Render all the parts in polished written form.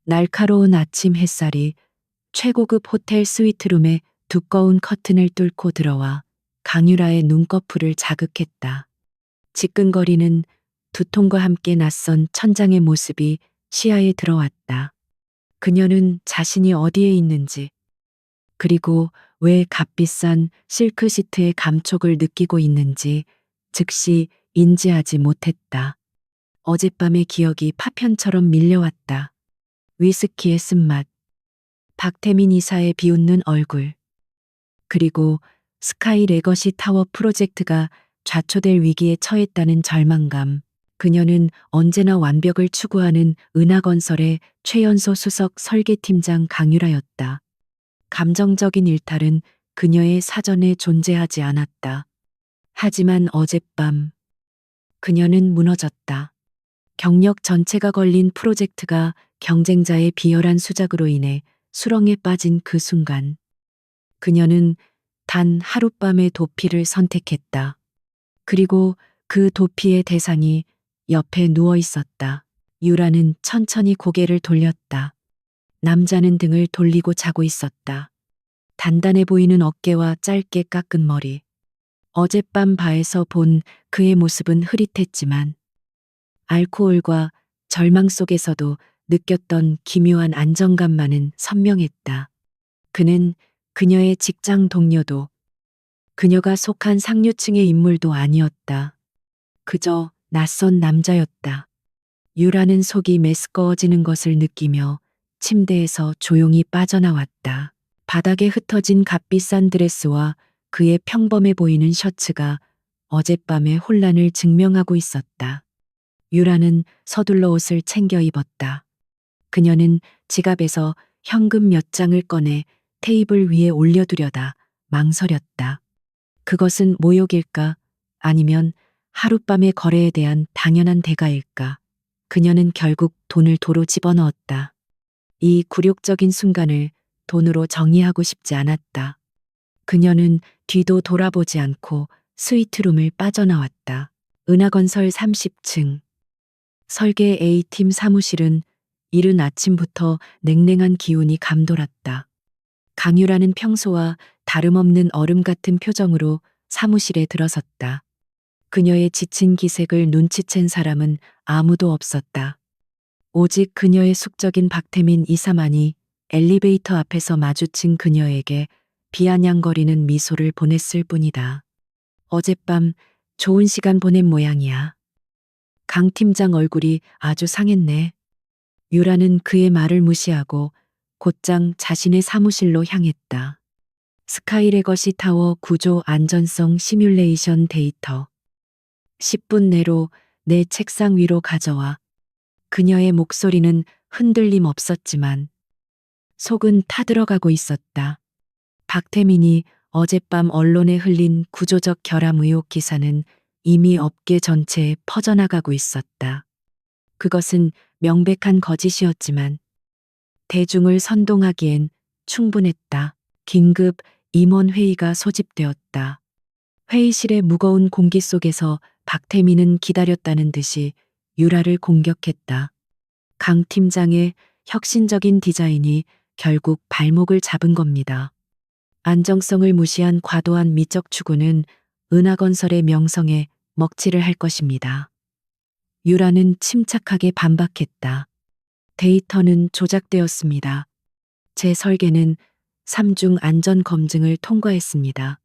날카로운 아침 햇살이 최고급 호텔 스위트룸의 두꺼운 커튼을 뚫고 들어와 강유라의 눈꺼풀을 자극했다. 지끈거리는 두통과 함께 낯선 천장의 모습이 시야에 들어왔다. 그녀는 자신이 어디에 있는지, 그리고 왜 값비싼 실크 시트의 감촉을 느끼고 있는지 즉시 인지하지 못했다. 어젯밤의 기억이 파편처럼 밀려왔다. 위스키의 쓴맛, 박태민 이사의 비웃는 얼굴, 그리고 스카이 레거시 타워 프로젝트가 좌초될 위기에 처했다는 절망감. 그녀는 언제나 완벽을 추구하는 은하건설의 최연소 수석 설계팀장 강유라였다. 감정적인 일탈은 그녀의 사전에 존재하지 않았다. 하지만 어젯밤 그녀는 무너졌다. 경력 전체가 걸린 프로젝트가 경쟁자의 비열한 수작으로 인해 수렁에 빠진 그 순간 그녀는 단 하룻밤의 도피를 선택했다. 그리고 그 도피의 대상이 옆에 누워 있었다. 유라는 천천히 고개를 돌렸다. 남자는 등을 돌리고 자고 있었다. 단단해 보이는 어깨와 짧게 깎은 머리. 어젯밤 바에서 본 그의 모습은 흐릿했지만 알코올과 절망 속에서도 느꼈던 기묘한 안정감만은 선명했다. 그는 그녀의 직장 동료도 그녀가 속한 상류층의 인물도 아니었다. 그저 낯선 남자였다. 유라는 속이 메스꺼워지는 것을 느끼며 침대에서 조용히 빠져나왔다. 바닥에 흩어진 값비싼 드레스와 그의 평범해 보이는 셔츠가 어젯밤의 혼란을 증명하고 있었다. 유라는 서둘러 옷을 챙겨 입었다. 그녀는 지갑에서 현금 몇 장을 꺼내 테이블 위에 올려두려다 망설였다. 그것은 모욕일까? 아니면 하룻밤의 거래에 대한 당연한 대가일까? 그녀는 결국 돈을 도로 집어넣었다. 이 굴욕적인 순간을 돈으로 정의하고 싶지 않았다. 그녀는 뒤도 돌아보지 않고 스위트룸을 빠져나왔다. 은하건설 30층. 설계 A팀 사무실은 이른 아침부터 냉랭한 기운이 감돌았다. 강유라는 평소와 다름없는 얼음 같은 표정으로 사무실에 들어섰다. 그녀의 지친 기색을 눈치챈 사람은 아무도 없었다. 오직 그녀의 숙적인 박태민 이사만이 엘리베이터 앞에서 마주친 그녀에게 비아냥거리는 미소를 보냈을 뿐이다. 어젯밤 좋은 시간 보낸 모양이야. 강 팀장 얼굴이 아주 상했네. 유라는 그의 말을 무시하고 곧장 자신의 사무실로 향했다. 스카이레거시 타워 구조 안전성 시뮬레이션 데이터. 10분 내로 내 책상 위로 가져와. 그녀의 목소리는 흔들림 없었지만 속은 타들어가고 있었다. 박태민이 어젯밤 언론에 흘린 구조적 결함 의혹 기사는 이미 업계 전체에 퍼져나가고 있었다. 그것은 명백한 거짓이었지만 대중을 선동하기엔 충분했다. 긴급 임원회의가 소집되었다. 회의실의 무거운 공기 속에서 박태민은 기다렸다는 듯이 유라를 공격했다. 강 팀장의 혁신적인 디자인이 결국 발목을 잡은 겁니다. 안정성을 무시한 과도한 미적 추구는 은하건설의 명성에 먹칠을 할 것입니다. 유라는 침착하게 반박했다. 데이터는 조작되었습니다. 제 설계는 3중 안전 검증을 통과했습니다.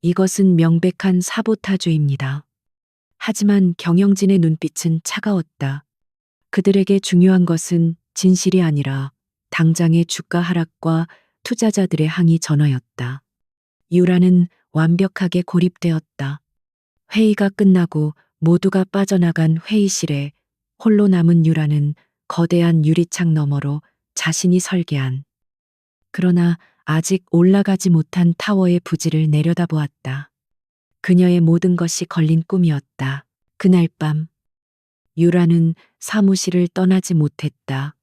이것은 명백한 사보타주입니다. 하지만 경영진의 눈빛은 차가웠다. 그들에게 중요한 것은 진실이 아니라 당장의 주가 하락과 투자자들의 항의 전화였다. 유라는 완벽하게 고립되었다. 회의가 끝나고 모두가 빠져나간 회의실에 홀로 남은 유라는 거대한 유리창 너머로 자신이 설계한 그러나 아직 올라가지 못한 타워의 부지를 내려다보았다. 그녀의 모든 것이 걸린 꿈이었다. 그날 밤 유라는 사무실을 떠나지 못했다.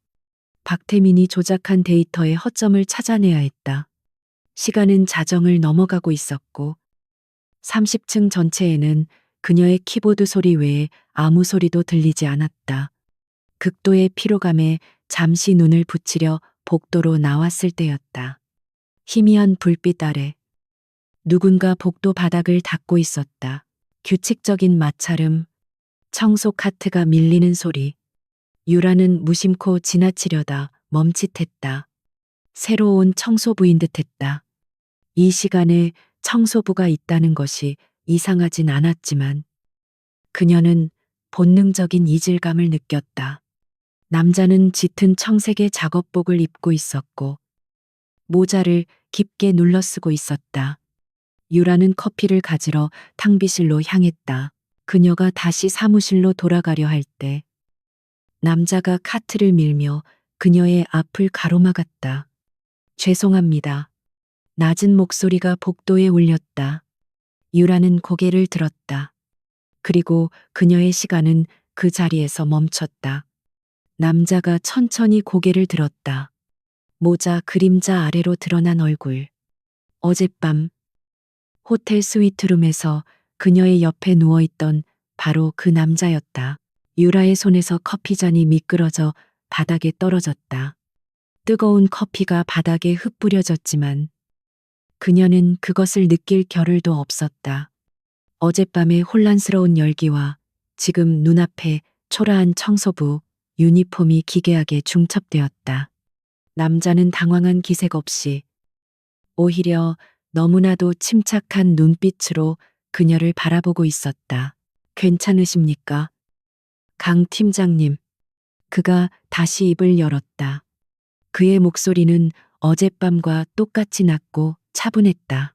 박태민이 조작한 데이터의 허점을 찾아내야 했다. 시간은 자정을 넘어가고 있었고 30층 전체에는 그녀의 키보드 소리 외에 아무 소리도 들리지 않았다. 극도의 피로감에 잠시 눈을 붙이려 복도로 나왔을 때였다. 희미한 불빛 아래 누군가 복도 바닥을 닦고 있었다. 규칙적인 마찰음, 청소 카트가 밀리는 소리. 유라는 무심코 지나치려다 멈칫했다. 새로 온 청소부인 듯했다. 이 시간에 청소부가 있다는 것이 이상하진 않았지만 그녀는 본능적인 이질감을 느꼈다. 남자는 짙은 청색의 작업복을 입고 있었고 모자를 깊게 눌러쓰고 있었다. 유라는 커피를 가지러 탕비실로 향했다. 그녀가 다시 사무실로 돌아가려 할 때 남자가 카트를 밀며 그녀의 앞을 가로막았다. 죄송합니다. 낮은 목소리가 복도에 울렸다. 유라는 고개를 들었다. 그리고 그녀의 시간은 그 자리에서 멈췄다. 남자가 천천히 고개를 들었다. 모자 그림자 아래로 드러난 얼굴. 어젯밤 호텔 스위트룸에서 그녀의 옆에 누워있던 바로 그 남자였다. 유라의 손에서 커피잔이 미끄러져 바닥에 떨어졌다. 뜨거운 커피가 바닥에 흩뿌려졌지만 그녀는 그것을 느낄 겨를도 없었다. 어젯밤의 혼란스러운 열기와 지금 눈앞에 초라한 청소부 유니폼이 기괴하게 중첩되었다. 남자는 당황한 기색 없이 오히려 너무나도 침착한 눈빛으로 그녀를 바라보고 있었다. 괜찮으십니까? 강 팀장님. 그가 다시 입을 열었다. 그의 목소리는 어젯밤과 똑같이 낮고 차분했다.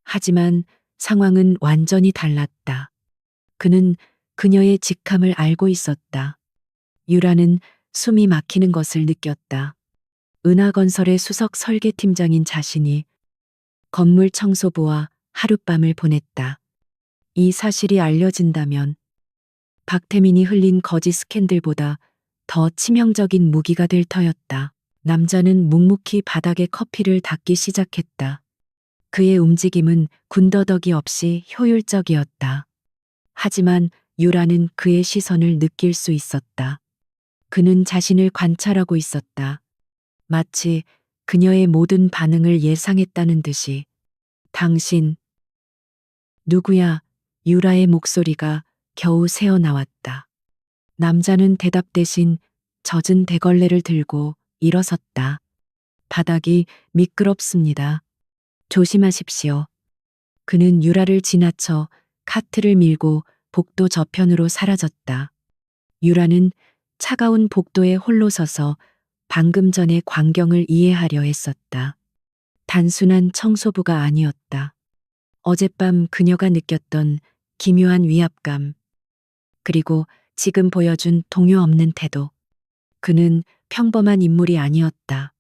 하지만 상황은 완전히 달랐다. 그는 그녀의 직함을 알고 있었다. 유라는 숨이 막히는 것을 느꼈다. 은하건설의 수석 설계팀장인 자신이 건물 청소부와 하룻밤을 보냈다. 이 사실이 알려진다면 박태민이 흘린 거짓 스캔들보다 더 치명적인 무기가 될 터였다. 남자는 묵묵히 바닥에 커피를 닦기 시작했다. 그의 움직임은 군더더기 없이 효율적이었다. 하지만 유라는 그의 시선을 느낄 수 있었다. 그는 자신을 관찰하고 있었다. 마치 그녀의 모든 반응을 예상했다는 듯이. 당신, 누구야? 유라의 목소리가 겨우 새어나왔다. 남자는 대답 대신 젖은 대걸레를 들고 일어섰다. 바닥이 미끄럽습니다. 조심하십시오. 그는 유라를 지나쳐 카트를 밀고 복도 저편으로 사라졌다. 유라는 차가운 복도에 홀로 서서 방금 전의 광경을 이해하려 했었다. 단순한 청소부가 아니었다. 어젯밤 그녀가 느꼈던 기묘한 위압감, 그리고 지금 보여준 동요 없는 태도. 그는 평범한 인물이 아니었다.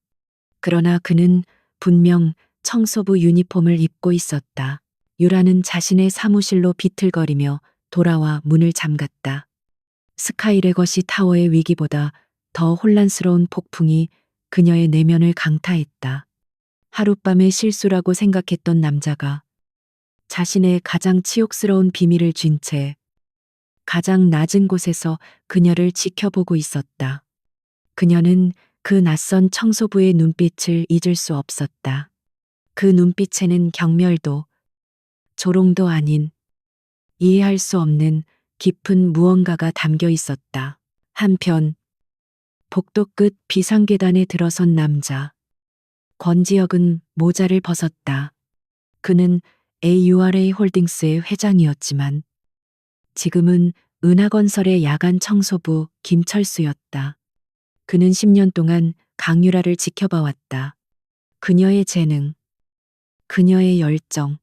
그러나 그는 분명 청소부 유니폼을 입고 있었다. 유라는 자신의 사무실로 비틀거리며 돌아와 문을 잠갔다. 스카이레거시 타워의 위기보다 더 혼란스러운 폭풍이 그녀의 내면을 강타했다. 하룻밤의 실수라고 생각했던 남자가 자신의 가장 치욕스러운 비밀을 쥔 채 가장 낮은 곳에서 그녀를 지켜보고 있었다. 그녀는 그 낯선 청소부의 눈빛을 잊을 수 없었다. 그 눈빛에는 경멸도, 조롱도 아닌 이해할 수 없는 깊은 무언가가 담겨 있었다. 한편 복도 끝 비상계단에 들어선 남자. 권지혁은 모자를 벗었다. 그는 AURA 홀딩스의 회장이었지만 지금은 은하건설의 야간 청소부 김철수였다. 그는 10년 동안 강유라를 지켜봐왔다. 그녀의 재능, 그녀의 열정,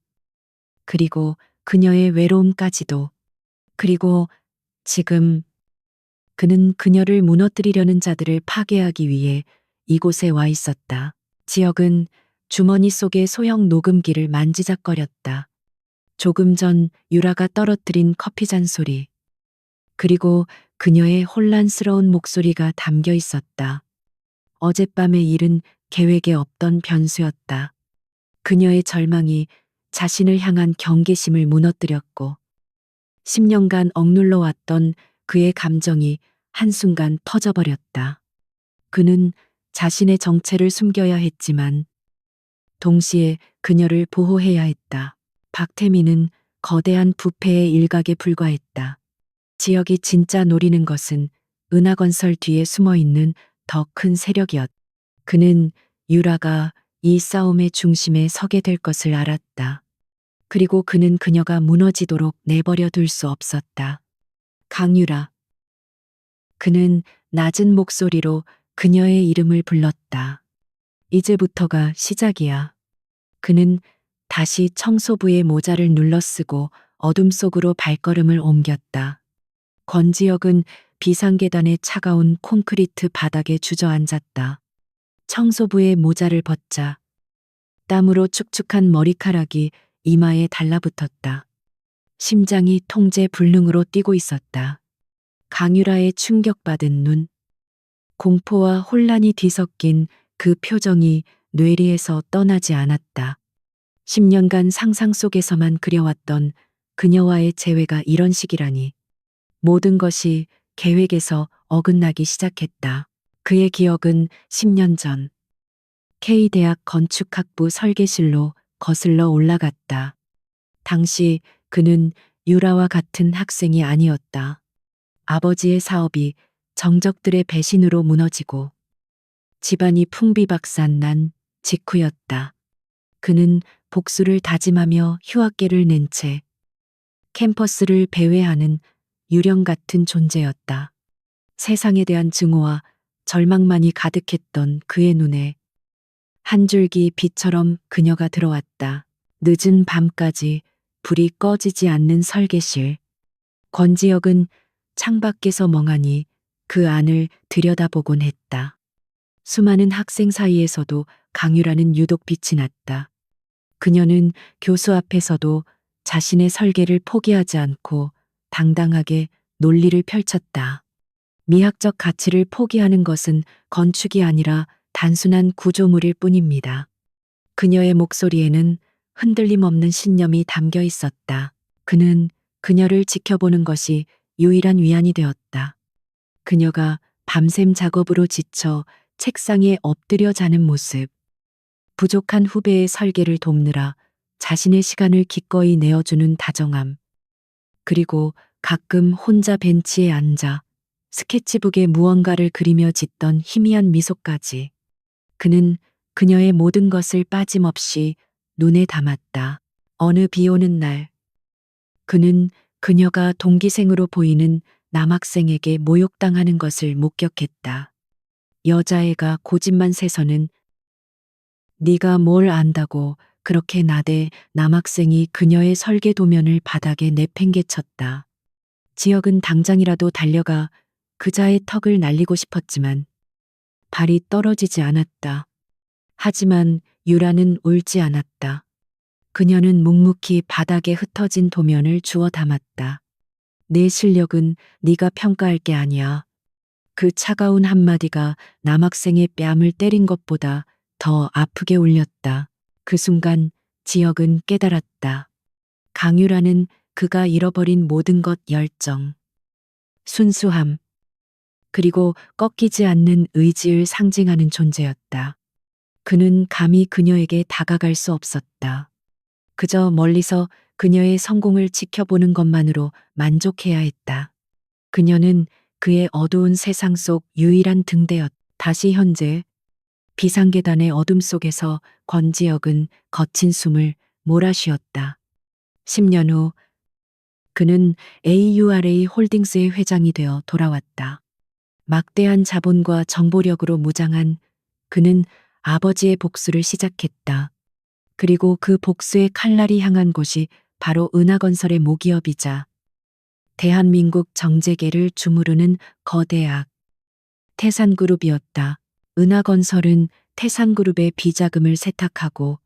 그리고 그녀의 외로움까지도. 그리고 지금 그는 그녀를 무너뜨리려는 자들을 파괴하기 위해 이곳에 와 있었다. 지혁은 주머니 속의 소형 녹음기를 만지작거렸다. 조금 전 유라가 떨어뜨린 커피잔 소리, 그리고 그녀의 혼란스러운 목소리가 담겨 있었다. 어젯밤의 일은 계획에 없던 변수였다. 그녀의 절망이 자신을 향한 경계심을 무너뜨렸고 10년간 억눌러 왔던 그의 감정이 한순간 터져버렸다. 그는 자신의 정체를 숨겨야 했지만 동시에 그녀를 보호해야 했다. 박태민은 거대한 부패의 일각에 불과했다. 지역이 진짜 노리는 것은 은하건설 뒤에 숨어 있는 더 큰 세력이었다. 그는 유라가 이 싸움의 중심에 서게 될 것을 알았다. 그리고 그는 그녀가 무너지도록 내버려 둘 수 없었다. 강유라. 그는 낮은 목소리로 그녀의 이름을 불렀다. 이제부터가 시작이야. 그는 다시 청소부의 모자를 눌러쓰고 어둠 속으로 발걸음을 옮겼다. 권지혁은 비상계단의 차가운 콘크리트 바닥에 주저앉았다. 청소부의 모자를 벗자 땀으로 축축한 머리카락이 이마에 달라붙었다. 심장이 통제 불능으로 뛰고 있었다. 강유라의 충격받은 눈, 공포와 혼란이 뒤섞인 그 표정이 뇌리에서 떠나지 않았다. 10년간 상상 속에서만 그려왔던 그녀와의 재회가 이런 식이라니. 모든 것이 계획에서 어긋나기 시작했다. 그의 기억은 10년 전 K대학 건축학부 설계실로 거슬러 올라갔다. 당시 그는 유라와 같은 학생이 아니었다. 아버지의 사업이 정적들의 배신으로 무너지고 집안이 풍비박산 난 직후였다. 그는 복수를 다짐하며 휴학계를 낸 채 캠퍼스를 배회하는 유령 같은 존재였다. 세상에 대한 증오와 절망만이 가득했던 그의 눈에 한 줄기 빛처럼 그녀가 들어왔다. 늦은 밤까지 불이 꺼지지 않는 설계실. 권지혁은 창밖에서 멍하니 그 안을 들여다보곤 했다. 수많은 학생 사이에서도 강유라는 유독 빛이 났다. 그녀는 교수 앞에서도 자신의 설계를 포기하지 않고 당당하게 논리를 펼쳤다. 미학적 가치를 포기하는 것은 건축이 아니라 단순한 구조물일 뿐입니다. 그녀의 목소리에는 흔들림 없는 신념이 담겨 있었다. 그는 그녀를 지켜보는 것이 유일한 위안이 되었다. 그녀가 밤샘 작업으로 지쳐 책상에 엎드려 자는 모습, 부족한 후배의 설계를 돕느라 자신의 시간을 기꺼이 내어주는 다정함, 그리고 가끔 혼자 벤치에 앉아 스케치북에 무언가를 그리며 짓던 희미한 미소까지. 그는 그녀의 모든 것을 빠짐없이 눈에 담았다. 어느 비 오는 날, 그는 그녀가 동기생으로 보이는 남학생에게 모욕당하는 것을 목격했다. 여자애가 고집만 세서는 네가 뭘 안다고 그렇게 나대. 남학생이 그녀의 설계 도면을 바닥에 내팽개쳤다. 지혁은 당장이라도 달려가 그자의 턱을 날리고 싶었지만 발이 떨어지지 않았다. 하지만 유라는 울지 않았다. 그녀는 묵묵히 바닥에 흩어진 도면을 주워 담았다. 내 실력은 네가 평가할 게 아니야. 그 차가운 한마디가 남학생의 뺨을 때린 것보다 더 아프게 울렸다. 그 순간 지혁은 깨달았다. 강유라는 그가 잃어버린 모든 것 열정, 순수함, 그리고 꺾이지 않는 의지를 상징하는 존재였다. 그는 감히 그녀에게 다가갈 수 없었다. 그저 멀리서 그녀의 성공을 지켜보는 것만으로 만족해야 했다. 그녀는 그의 어두운 세상 속 유일한 등대였다. 다시 현재 비상계단의 어둠 속에서 권지혁은 거친 숨을 몰아쉬었다. 10년 후 그는 AURA 홀딩스의 회장이 되어 돌아왔다. 막대한 자본과 정보력으로 무장한 그는 아버지의 복수를 시작했다. 그리고 그 복수의 칼날이 향한 곳이 바로 은하건설의 모기업이자 대한민국 정재계를 주무르는 거대악 태산그룹이었다. 은하건설은 태산그룹의 비자금을 세탁하고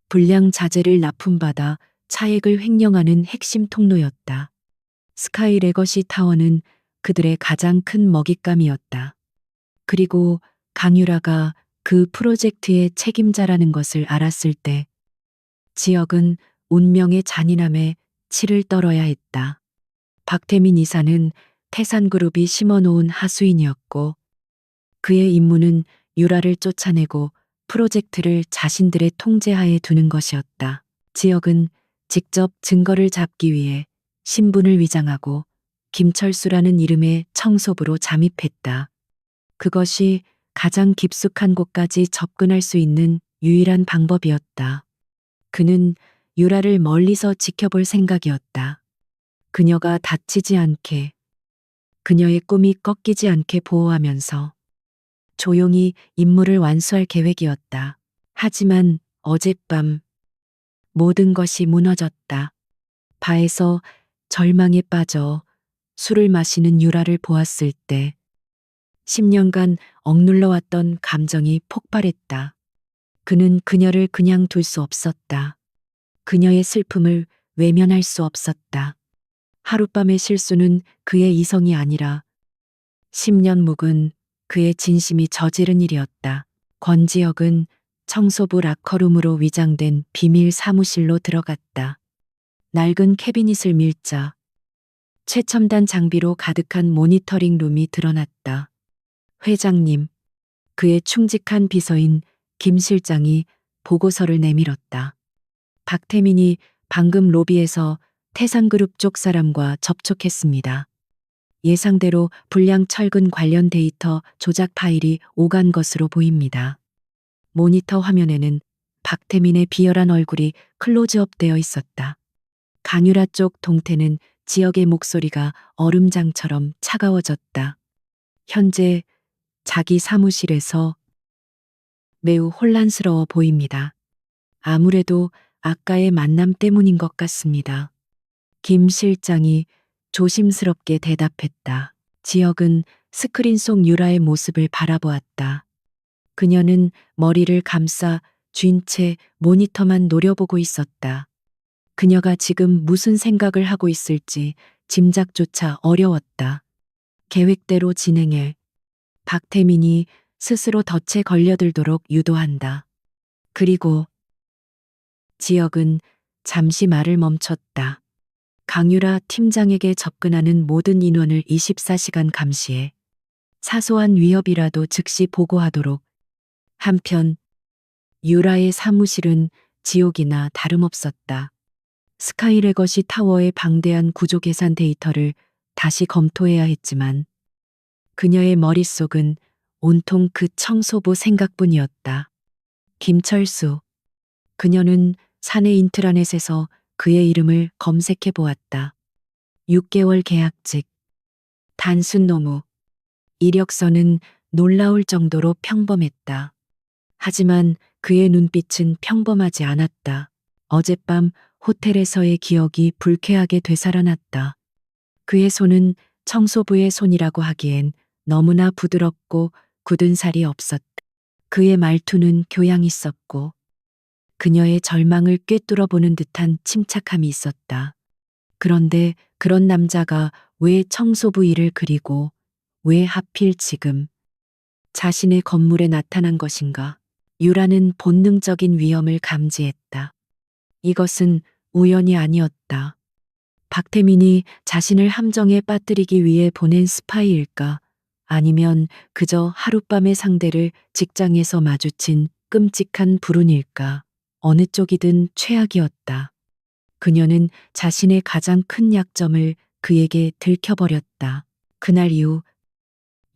불량 자재를 납품받아 차액을 횡령하는 핵심 통로였다. 스카이 레거시 타워는 그들의 가장 큰 먹잇감이었다. 그리고 강유라가 그 프로젝트의 책임자라는 것을 알았을 때 지혁은 운명의 잔인함에 치를 떨어야 했다. 박태민 이사는 태산그룹이 심어놓은 하수인이었고 그의 임무는 유라를 쫓아내고 프로젝트를 자신들의 통제하에 두는 것이었다. 지역은 직접 증거를 잡기 위해 신분을 위장하고 김철수라는 이름의 청소부로 잠입했다. 그것이 가장 깊숙한 곳까지 접근할 수 있는 유일한 방법이었다. 그는 유라를 멀리서 지켜볼 생각이었다. 그녀가 다치지 않게, 그녀의 꿈이 꺾이지 않게 보호하면서 조용히 임무를 완수할 계획이었다. 하지만 어젯밤 모든 것이 무너졌다. 바에서 절망에 빠져 술을 마시는 유라를 보았을 때 10년간 억눌러왔던 감정이 폭발했다. 그는 그녀를 그냥 둘 수 없었다. 그녀의 슬픔을 외면할 수 없었다. 하룻밤의 실수는 그의 이성이 아니라 10년 묵은 그의 진심이 저지른 일이었다. 권지혁은 청소부 라커룸으로 위장된 비밀 사무실로 들어갔다. 낡은 캐비닛을 밀자 최첨단 장비로 가득한 모니터링 룸이 드러났다. 회장님, 그의 충직한 비서인 김 실장이 보고서를 내밀었다. 박태민이 방금 로비에서 태산그룹 쪽 사람과 접촉했습니다. 예상대로 불량 철근 관련 데이터 조작 파일이 오간 것으로 보입니다. 모니터 화면에는 박태민의 비열한 얼굴이 클로즈업 되어 있었다. 강유라 쪽 동태는 지역의 목소리가 얼음장처럼 차가워졌다. 현재 자기 사무실에서 매우 혼란스러워 보입니다. 아무래도 아까의 만남 때문인 것 같습니다. 김 실장이 조심스럽게 대답했다. 지역은 스크린 속 유라의 모습을 바라보았다. 그녀는 머리를 감싸 쥔 채 모니터만 노려보고 있었다. 그녀가 지금 무슨 생각을 하고 있을지 짐작조차 어려웠다. 계획대로 진행해. 박태민이 스스로 덫에 걸려들도록 유도한다. 그리고 지역은 잠시 말을 멈췄다. 강유라 팀장에게 접근하는 모든 인원을 24시간 감시해 사소한 위협이라도 즉시 보고하도록. 한편 유라의 사무실은 지옥이나 다름없었다. 스카이레거시 타워의 방대한 구조 계산 데이터를 다시 검토해야 했지만 그녀의 머릿속은 온통 그 청소부 생각뿐이었다. 김철수. 그녀는 사내 인트라넷에서 그의 이름을 검색해 보았다. 6개월 계약직. 단순 노무. 이력서는 놀라울 정도로 평범했다. 하지만 그의 눈빛은 평범하지 않았다. 어젯밤 호텔에서의 기억이 불쾌하게 되살아났다. 그의 손은 청소부의 손이라고 하기엔 너무나 부드럽고 굳은 살이 없었다. 그의 말투는 교양 있었고 그녀의 절망을 꿰뚫어 보는 듯한 침착함이 있었다. 그런데 그런 남자가 왜 청소부 일을 그리고 왜 하필 지금 자신의 건물에 나타난 것인가? 유라는 본능적인 위험을 감지했다. 이것은 우연이 아니었다. 박태민이 자신을 함정에 빠뜨리기 위해 보낸 스파이일까? 아니면 그저 하룻밤의 상대를 직장에서 마주친 끔찍한 불운일까? 어느 쪽이든 최악이었다. 그녀는 자신의 가장 큰 약점을 그에게 들켜버렸다. 그날 이후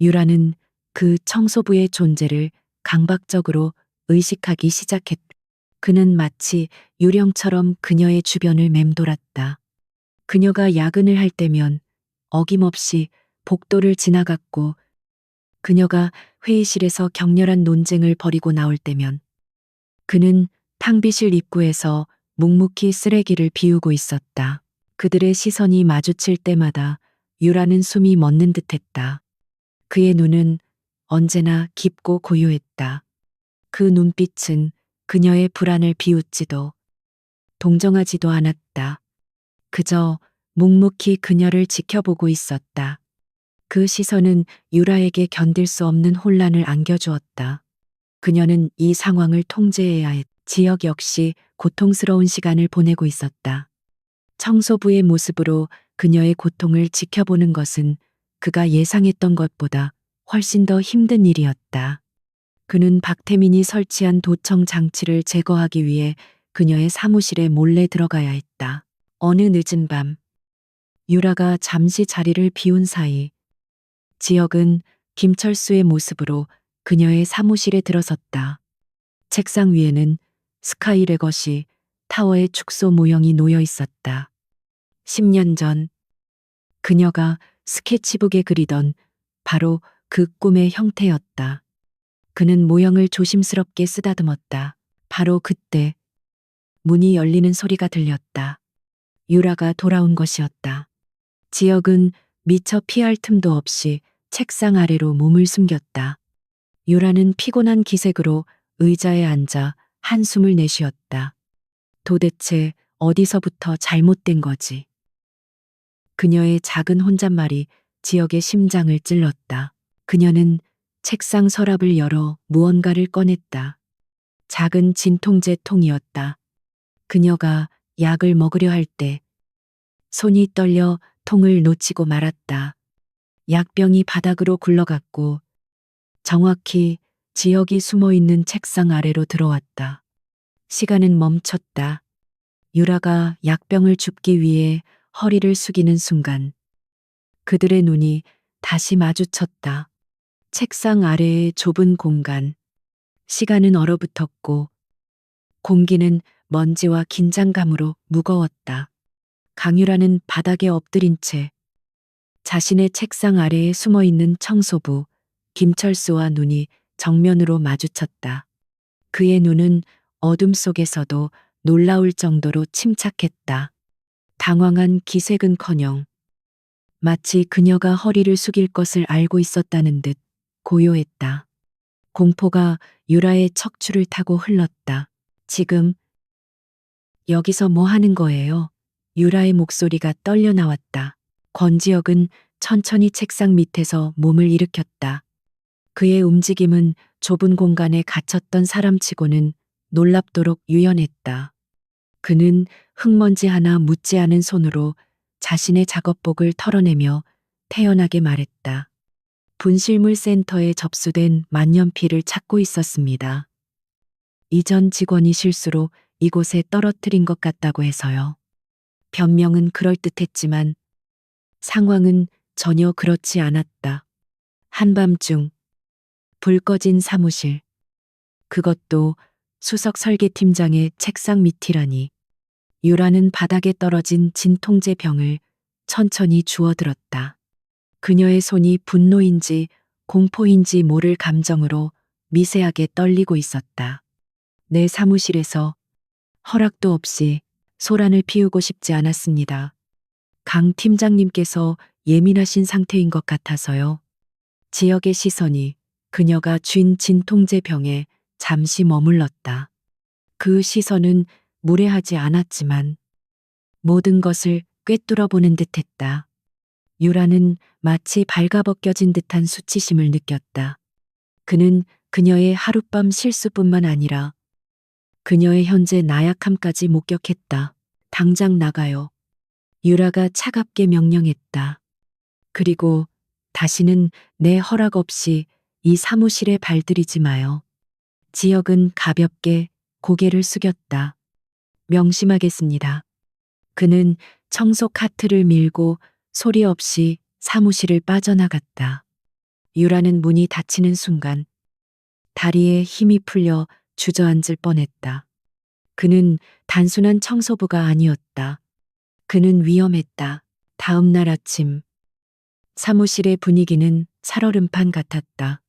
유라는 그 청소부의 존재를 강박적으로 의식하기 시작했다. 그는 마치 유령처럼 그녀의 주변을 맴돌았다. 그녀가 야근을 할 때면 어김없이 복도를 지나갔고 그녀가 회의실에서 격렬한 논쟁을 벌이고 나올 때면 그는 탕비실 입구에서 묵묵히 쓰레기를 비우고 있었다. 그들의 시선이 마주칠 때마다 유라는 숨이 멎는 듯했다. 그의 눈은 언제나 깊고 고요했다. 그 눈빛은 그녀의 불안을 비웃지도 동정하지도 않았다. 그저 묵묵히 그녀를 지켜보고 있었다. 그 시선은 유라에게 견딜 수 없는 혼란을 안겨주었다. 그녀는 이 상황을 통제해야 했다. 지역 역시 고통스러운 시간을 보내고 있었다. 청소부의 모습으로 그녀의 고통을 지켜보는 것은 그가 예상했던 것보다 훨씬 더 힘든 일이었다. 그는 박태민이 설치한 도청 장치를 제거하기 위해 그녀의 사무실에 몰래 들어가야 했다. 어느 늦은 밤, 유라가 잠시 자리를 비운 사이 지혁은 김철수의 모습으로 그녀의 사무실에 들어섰다. 책상 위에는 스카이레거시 타워의 축소 모형이 놓여 있었다. 10년 전 그녀가 스케치북에 그리던 바로 그 꿈의 형태였다. 그는 모형을 조심스럽게 쓰다듬었다. 바로 그때 문이 열리는 소리가 들렸다. 유라가 돌아온 것이었다. 지혁은 미처 피할 틈도 없이 책상 아래로 몸을 숨겼다. 유라는 피곤한 기색으로 의자에 앉아 한숨을 내쉬었다. 도대체 어디서부터 잘못된 거지? 그녀의 작은 혼잣말이 지혁의 심장을 찔렀다. 그녀는 책상 서랍을 열어 무언가를 꺼냈다. 작은 진통제 통이었다. 그녀가 약을 먹으려 할 때 손이 떨려 통을 놓치고 말았다. 약병이 바닥으로 굴러갔고 정확히 지혁이 숨어 있는 책상 아래로 들어왔다. 시간은 멈췄다. 유라가 약병을 줍기 위해 허리를 숙이는 순간 그들의 눈이 다시 마주쳤다. 책상 아래의 좁은 공간. 시간은 얼어붙었고 공기는 먼지와 긴장감으로 무거웠다. 강유라는 바닥에 엎드린 채 자신의 책상 아래에 숨어 있는 청소부 김철수와 눈이 정면으로 마주쳤다. 그의 눈은 어둠 속에서도 놀라울 정도로 침착했다. 당황한 기색은커녕 마치 그녀가 허리를 숙일 것을 알고 있었다는 듯 고요했다. 공포가 유라의 척추를 타고 흘렀다. 지금 여기서 뭐 하는 거예요? 유라의 목소리가 떨려 나왔다. 권지혁은 천천히 책상 밑에서 몸을 일으켰다. 그의 움직임은 좁은 공간에 갇혔던 사람치고는 놀랍도록 유연했다. 그는 흙먼지 하나 묻지 않은 손으로 자신의 작업복을 털어내며 태연하게 말했다. 분실물 센터에 접수된 만년필을 찾고 있었습니다. 이전 직원이 실수로 이곳에 떨어뜨린 것 같다고 해서요. 변명은 그럴듯했지만 상황은 전혀 그렇지 않았다. 한밤중 불 꺼진 사무실. 그것도 수석 설계팀장의 책상 밑이라니. 유라는 바닥에 떨어진 진통제 병을 천천히 주워들었다. 그녀의 손이 분노인지 공포인지 모를 감정으로 미세하게 떨리고 있었다. 내 사무실에서 허락도 없이 소란을 피우고 싶지 않았습니다. 강 팀장님께서 예민하신 상태인 것 같아서요. 지역의 시선이 그녀가 쥔 진통제 병에 잠시 머물렀다. 그 시선은 무례하지 않았지만 모든 것을 꿰뚫어보는 듯했다. 유라는 마치 발가벗겨진 듯한 수치심을 느꼈다. 그는 그녀의 하룻밤 실수뿐만 아니라 그녀의 현재 나약함까지 목격했다. 당장 나가요. 유라가 차갑게 명령했다. 그리고 다시는 내 허락 없이 이 사무실에 발들이지 마요. 지혁은 가볍게 고개를 숙였다. 명심하겠습니다. 그는 청소 카트를 밀고 소리 없이 사무실을 빠져나갔다. 유라는 문이 닫히는 순간 다리에 힘이 풀려 주저앉을 뻔했다. 그는 단순한 청소부가 아니었다. 그는 위험했다. 다음 날 아침 사무실의 분위기는 살얼음판 같았다.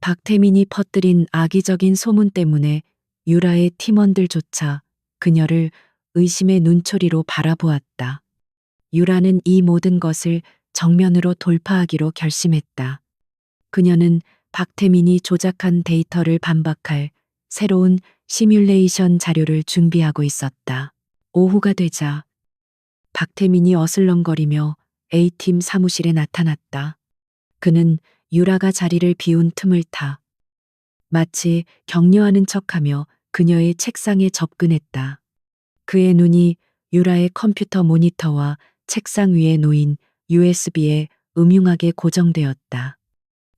박태민이 퍼뜨린 악의적인 소문 때문에 유라의 팀원들조차 그녀를 의심의 눈초리로 바라보았다. 유라는 이 모든 것을 정면으로 돌파하기로 결심했다. 그녀는 박태민이 조작한 데이터를 반박할 새로운 시뮬레이션 자료를 준비하고 있었다. 오후가 되자 박태민이 어슬렁거리며 A팀 사무실에 나타났다. 그는 유라가 자리를 비운 틈을 타 마치 격려하는 척하며 그녀의 책상에 접근했다. 그의 눈이 유라의 컴퓨터 모니터와 책상 위에 놓인 USB에 음흉하게 고정되었다.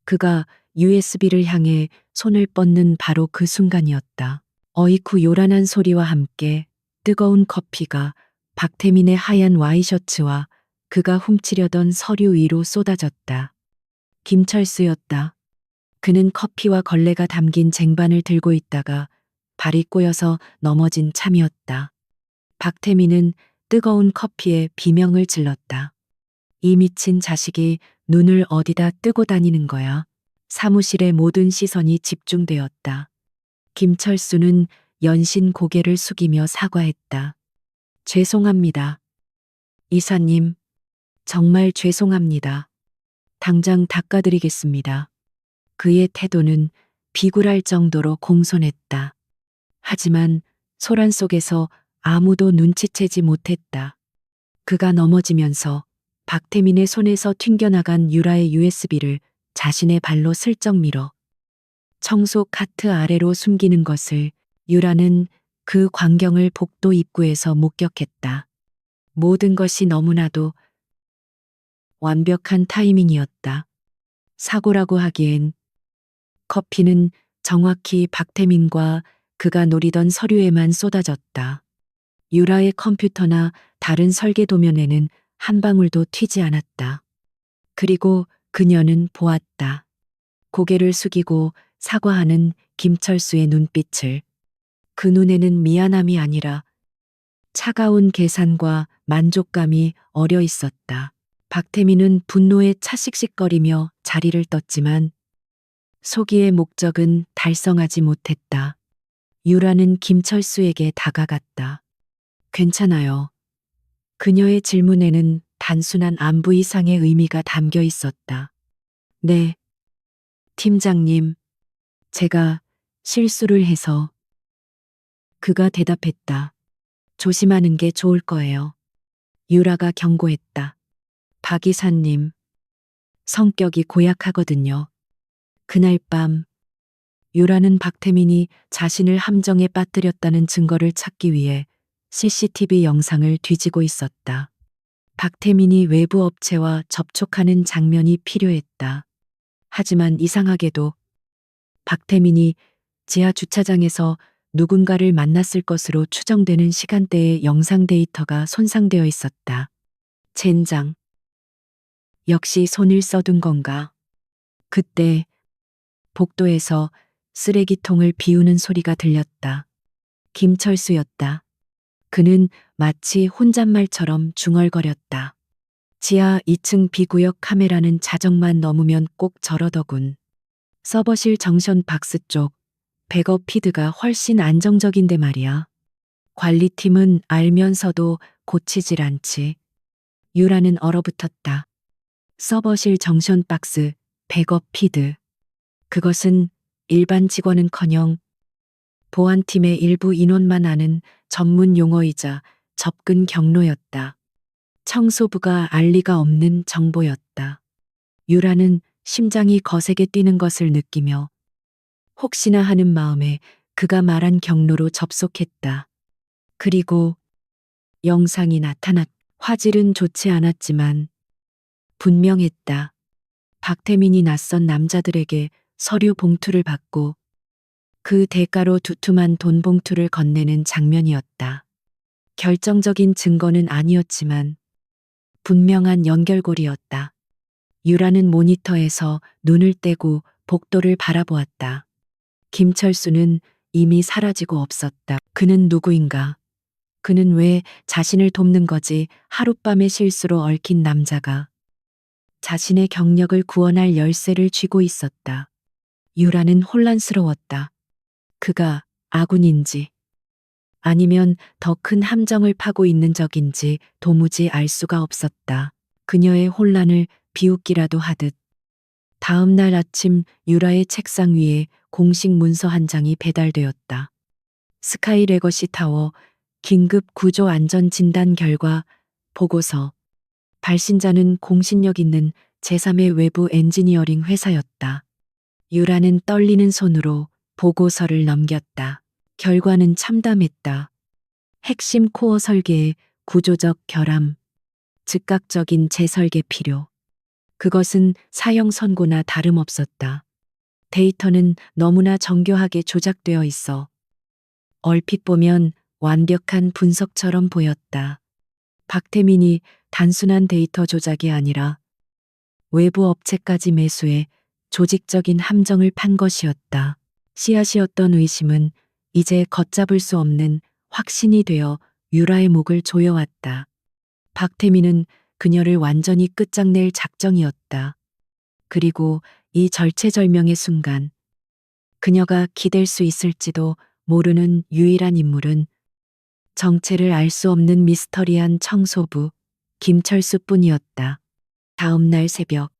그가 USB를 향해 손을 뻗는 바로 그 순간이었다. 어이쿠 요란한 소리와 함께 뜨거운 커피가 박태민의 하얀 와이셔츠와 그가 훔치려던 서류 위로 쏟아졌다. 김철수였다. 그는 커피와 걸레가 담긴 쟁반을 들고 있다가 발이 꼬여서 넘어진 참이었다. 박태민은 뜨거운 커피에 비명을 질렀다. 이 미친 자식이 눈을 어디다 뜨고 다니는 거야. 사무실의 모든 시선이 집중되었다. 김철수는 연신 고개를 숙이며 사과했다. 죄송합니다. 이사님, 정말 죄송합니다. 당장 닦아드리겠습니다. 그의 태도는 비굴할 정도로 공손했다. 하지만 소란 속에서 아무도 눈치채지 못했다. 그가 넘어지면서 박태민의 손에서 튕겨나간 유라의 USB를 자신의 발로 슬쩍 밀어 청소 카트 아래로 숨기는 것을 유라는 그 광경을 복도 입구에서 목격했다. 모든 것이 너무나도 완벽한 타이밍이었다. 사고라고 하기엔 커피는 정확히 박태민과 그가 노리던 서류에만 쏟아졌다. 유라의 컴퓨터나 다른 설계 도면에는 한 방울도 튀지 않았다. 그리고 그녀는 보았다. 고개를 숙이고 사과하는 김철수의 눈빛을. 그 눈에는 미안함이 아니라 차가운 계산과 만족감이 어려 있었다. 박태민은 분노에 차씩씩거리며 자리를 떴지만 소기의 목적은 달성하지 못했다. 유라는 김철수에게 다가갔다. 괜찮아요. 그녀의 질문에는 단순한 안부 이상의 의미가 담겨 있었다. 네, 팀장님, 제가 실수를 해서. 그가 대답했다. 조심하는 게 좋을 거예요. 유라가 경고했다. 박 이사님, 성격이 고약하거든요. 그날 밤, 유라는 박태민이 자신을 함정에 빠뜨렸다는 증거를 찾기 위해 CCTV 영상을 뒤지고 있었다. 박태민이 외부 업체와 접촉하는 장면이 필요했다. 하지만 이상하게도 박태민이 지하 주차장에서 누군가를 만났을 것으로 추정되는 시간대의 영상 데이터가 손상되어 있었다. 젠장. 역시 손을 써둔 건가? 그때 복도에서 쓰레기통을 비우는 소리가 들렸다. 김철수였다. 그는 마치 혼잣말처럼 중얼거렸다. 지하 2층 B구역 카메라는 자정만 넘으면 꼭 저러더군. 서버실 정션 박스 쪽 백업 피드가 훨씬 안정적인데 말이야. 관리팀은 알면서도 고치질 않지. 유라는 얼어붙었다. 서버실 정션 박스 백업 피드. 그것은 일반 직원은커녕 보안팀의 일부 인원만 아는 전문 용어이자 접근 경로였다. 청소부가 알 리가 없는 정보였다. 유라는 심장이 거세게 뛰는 것을 느끼며 혹시나 하는 마음에 그가 말한 경로로 접속했다. 그리고 영상이 나타났다. 화질은 좋지 않았지만 분명했다. 박태민이 낯선 남자들에게 서류 봉투를 받고 그 대가로 두툼한 돈 봉투를 건네는 장면이었다. 결정적인 증거는 아니었지만 분명한 연결고리였다. 유라는 모니터에서 눈을 떼고 복도를 바라보았다. 김철수는 이미 사라지고 없었다. 그는 누구인가? 그는 왜 자신을 돕는 거지? 하룻밤의 실수로 얽힌 남자가 자신의 경력을 구원할 열쇠를 쥐고 있었다. 유라는 혼란스러웠다. 그가 아군인지 아니면 더 큰 함정을 파고 있는 적인지 도무지 알 수가 없었다. 그녀의 혼란을 비웃기라도 하듯 다음 날 아침 유라의 책상 위에 공식 문서 한 장이 배달되었다. 스카이 레거시 타워 긴급 구조 안전 진단 결과 보고서. 발신자는 공신력 있는 제3의 외부 엔지니어링 회사였다. 유라는 떨리는 손으로 보고서를 넘겼다. 결과는 참담했다. 핵심 코어 설계의 구조적 결함, 즉각적인 재설계 필요. 그것은 사형 선고나 다름없었다. 데이터는 너무나 정교하게 조작되어 있어 얼핏 보면 완벽한 분석처럼 보였다. 박태민이 단순한 데이터 조작이 아니라 외부 업체까지 매수해 조직적인 함정을 판 것이었다. 씨앗이었던 의심은 이제 걷잡을 수 없는 확신이 되어 유라의 목을 조여왔다. 박태민은 그녀를 완전히 끝장낼 작정이었다. 그리고 이 절체절명의 순간 그녀가 기댈 수 있을지도 모르는 유일한 인물은 정체를 알 수 없는 미스터리한 청소부 김철수뿐이었다. 다음 날 새벽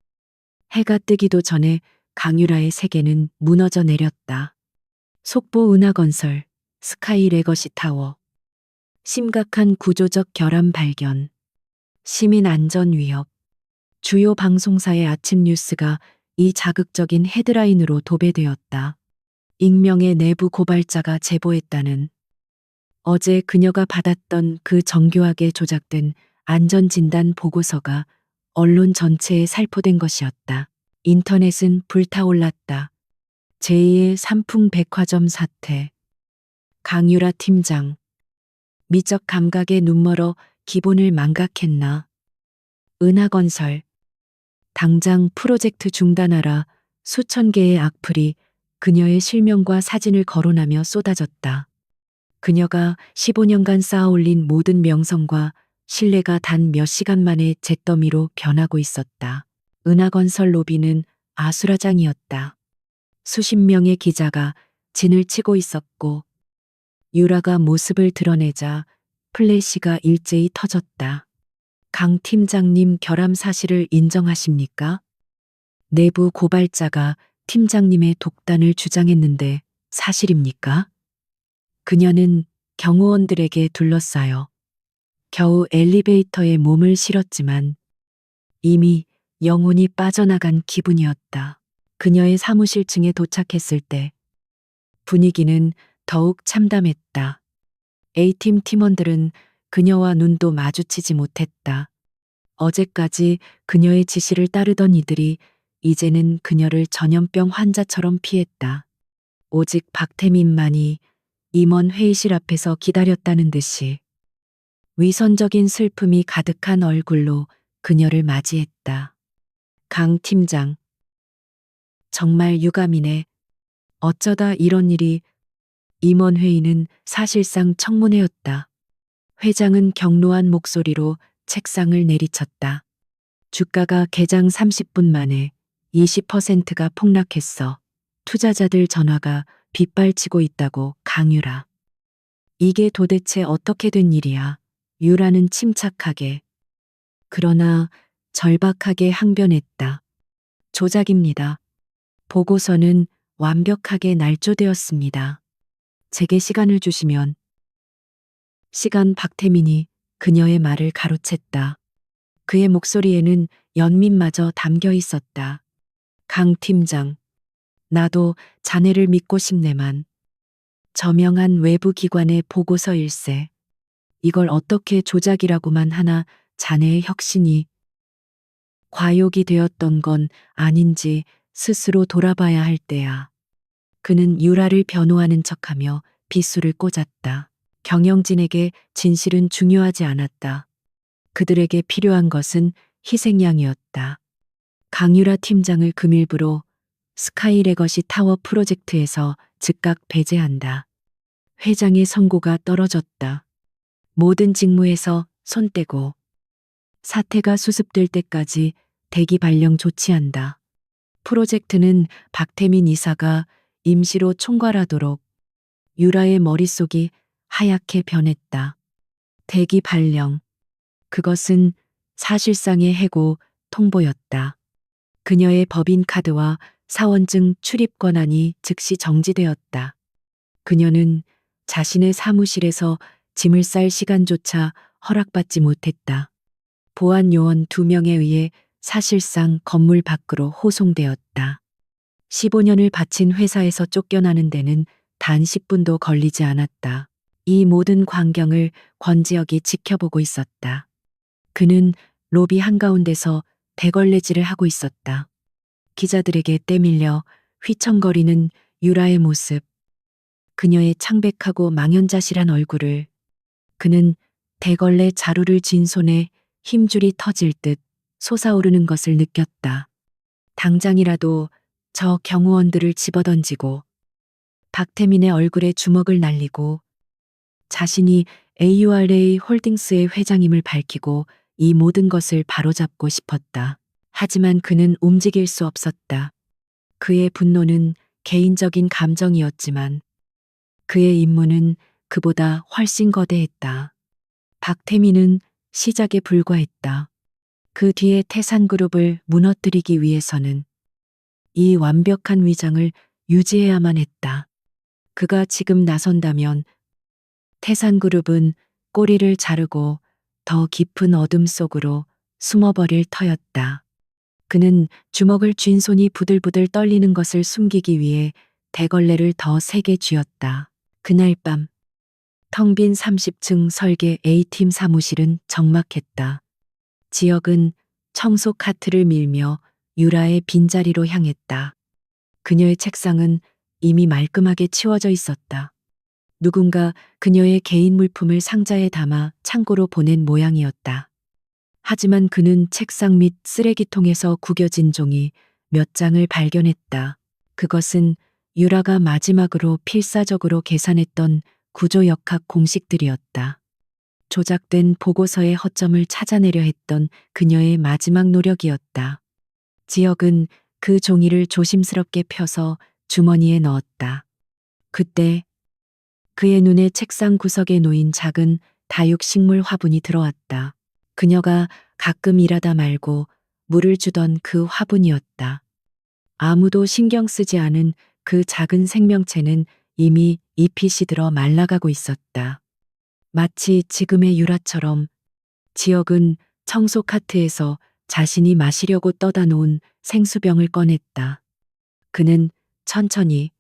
해가 뜨기도 전에 강유라의 세계는 무너져 내렸다. 속보 은하건설 스카이 레거시 타워 심각한 구조적 결함 발견 시민 안전 위협 주요 방송사의 아침 뉴스가 이 자극적인 헤드라인으로 도배되었다. 익명의 내부 고발자가 제보했다는 어제 그녀가 받았던 그 정교하게 조작된 안전진단 보고서가 언론 전체에 살포된 것이었다. 인터넷은 불타올랐다. 제2의 삼풍 백화점 사태. 강유라 팀장. 미적 감각에 눈멀어 기본을 망각했나. 은하건설. 당장 프로젝트 중단하라. 수천 개의 악플이 그녀의 실명과 사진을 거론하며 쏟아졌다. 그녀가 15년간 쌓아올린 모든 명성과 신뢰가 단 몇 시간 만에 잿더미로 변하고 있었다. 은하건설 로비는 아수라장이었다. 수십 명의 기자가 진을 치고 있었고 유라가 모습을 드러내자 플래시가 일제히 터졌다. 강 팀장님 결함 사실을 인정하십니까? 내부 고발자가 팀장님의 독단을 주장했는데 사실입니까? 그녀는 경호원들에게 둘러싸여 겨우 엘리베이터에 몸을 실었지만 이미 영혼이 빠져나간 기분이었다. 그녀의 사무실층에 도착했을 때 분위기는 더욱 참담했다. A팀 팀원들은 그녀와 눈도 마주치지 못했다. 어제까지 그녀의 지시를 따르던 이들이 이제는 그녀를 전염병 환자처럼 피했다. 오직 박태민만이 임원 회의실 앞에서 기다렸다는 듯이 위선적인 슬픔이 가득한 얼굴로 그녀를 맞이했다. 강 팀장. 정말 유감이네. 어쩌다 이런 일이. 임원회의는 사실상 청문회였다. 회장은 격노한 목소리로 책상을 내리쳤다. 주가가 개장 30분 만에 20%가 폭락했어. 투자자들 전화가 빗발치고 있다고 강유라. 이게 도대체 어떻게 된 일이야? 유라는 침착하게 그러나 절박하게 항변했다. 조작입니다. 보고서는 완벽하게 날조되었습니다. 제게 시간을 주시면. 시간. 박태민이 그녀의 말을 가로챘다. 그의 목소리에는 연민마저 담겨 있었다. 강 팀장. 나도 자네를 믿고 싶네만. 저명한 외부 기관의 보고서 일세. 이걸 어떻게 조작이라고만 하나 자네의 혁신이 과욕이 되었던 건 아닌지 스스로 돌아봐야 할 때야. 그는 유라를 변호하는 척하며 빗술을 꽂았다. 경영진에게 진실은 중요하지 않았다. 그들에게 필요한 것은 희생양이었다. 강유라 팀장을 금일부로 스카이 레거시 타워 프로젝트에서 즉각 배제한다. 회장의 선고가 떨어졌다. 모든 직무에서 손 떼고 사태가 수습될 때까지 대기 발령 조치한다. 프로젝트는 박태민 이사가 임시로 총괄하도록. 유라의 머릿속이 하얗게 변했다. 대기 발령. 그것은 사실상의 해고 통보였다. 그녀의 법인 카드와 사원증 출입 권한이 즉시 정지되었다. 그녀는 자신의 사무실에서 짐을 쌀 시간조차 허락받지 못했다. 보안 요원 2명에 의해 사실상 건물 밖으로 호송되었다. 15년을 바친 회사에서 쫓겨나는 데는 단 10분도 걸리지 않았다. 이 모든 광경을 권지혁이 지켜보고 있었다. 그는 로비 한가운데서 대걸레질을 하고 있었다. 기자들에게 떼밀려 휘청거리는 유라의 모습, 그녀의 창백하고 망연자실한 얼굴을 그는 대걸레 자루를 쥔 손에 힘줄이 터질 듯 솟아오르는 것을 느꼈다. 당장이라도 저 경호원들을 집어던지고 박태민의 얼굴에 주먹을 날리고 자신이 AURA 홀딩스의 회장임을 밝히고 이 모든 것을 바로잡고 싶었다. 하지만 그는 움직일 수 없었다. 그의 분노는 개인적인 감정이었지만 그의 임무는 그보다 훨씬 거대했다. 박태민은 시작에 불과했다. 그 뒤에 태산그룹을 무너뜨리기 위해서는 이 완벽한 위장을 유지해야만 했다. 그가 지금 나선다면 태산그룹은 꼬리를 자르고 더 깊은 어둠 속으로 숨어버릴 터였다. 그는 주먹을 쥔 손이 부들부들 떨리는 것을 숨기기 위해 대걸레를 더 세게 쥐었다. 그날 밤 텅 빈 30층 설계 A팀 사무실은 적막했다. 지역은 청소 카트를 밀며 유라의 빈자리로 향했다. 그녀의 책상은 이미 말끔하게 치워져 있었다. 누군가 그녀의 개인 물품을 상자에 담아 창고로 보낸 모양이었다. 하지만 그는 책상 밑 쓰레기통에서 구겨진 종이 몇 장을 발견했다. 그것은 유라가 마지막으로 필사적으로 계산했던 구조역학 공식들이었다. 조작된 보고서의 허점을 찾아내려 했던 그녀의 마지막 노력이었다. 지역은 그 종이를 조심스럽게 펴서 주머니에 넣었다. 그때 그의 눈에 책상 구석에 놓인 작은 다육식물 화분이 들어왔다. 그녀가 가끔 일하다 말고 물을 주던 그 화분이었다. 아무도 신경 쓰지 않은 그 작은 생명체는 이미 잎이 시들어 말라가고 있었다. 마치 지금의 유라처럼 지역은 청소 카트에서 자신이 마시려고 떠다 놓은 생수병을 꺼냈다. 그는 천천히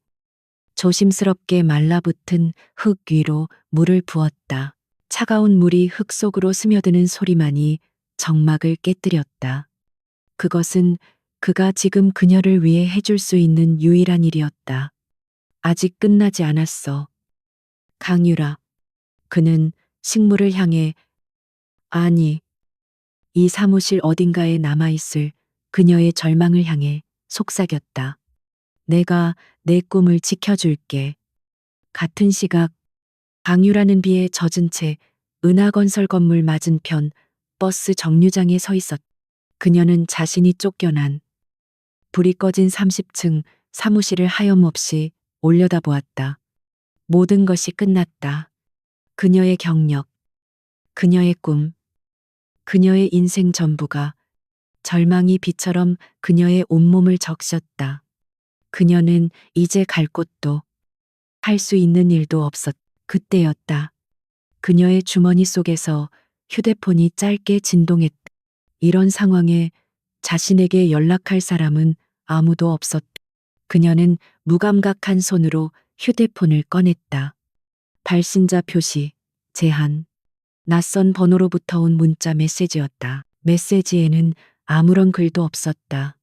조심스럽게 말라붙은 흙 위로 물을 부었다. 차가운 물이 흙 속으로 스며드는 소리만이 정막을 깨뜨렸다. 그것은 그가 지금 그녀를 위해 해줄 수 있는 유일한 일이었다. 아직 끝나지 않았어. 강유라. 그는 식물을 향해 아니, 이 사무실 어딘가에 남아있을 그녀의 절망을 향해 속삭였다. 내가 내 꿈을 지켜줄게. 같은 시각 강유라는 비에 젖은 채 은하건설 건물 맞은편 버스 정류장에 서 있었다. 그녀는 자신이 쫓겨난 불이 꺼진 30층 사무실을 하염없이 올려다보았다. 모든 것이 끝났다. 그녀의 경력, 그녀의 꿈, 그녀의 인생 전부가 절망이 비처럼 그녀의 온몸을 적셨다. 그녀는 이제 갈 곳도 할 수 있는 일도 없었. 그때였다. 그녀의 주머니 속에서 휴대폰이 짧게 진동했다. 이런 상황에 자신에게 연락할 사람은 아무도 없었다. 그녀는 무감각한 손으로 휴대폰을 꺼냈다. 발신자 표시, 제한. 낯선 번호로부터 온 문자 메시지였다. 메시지에는 아무런 글도 없었다.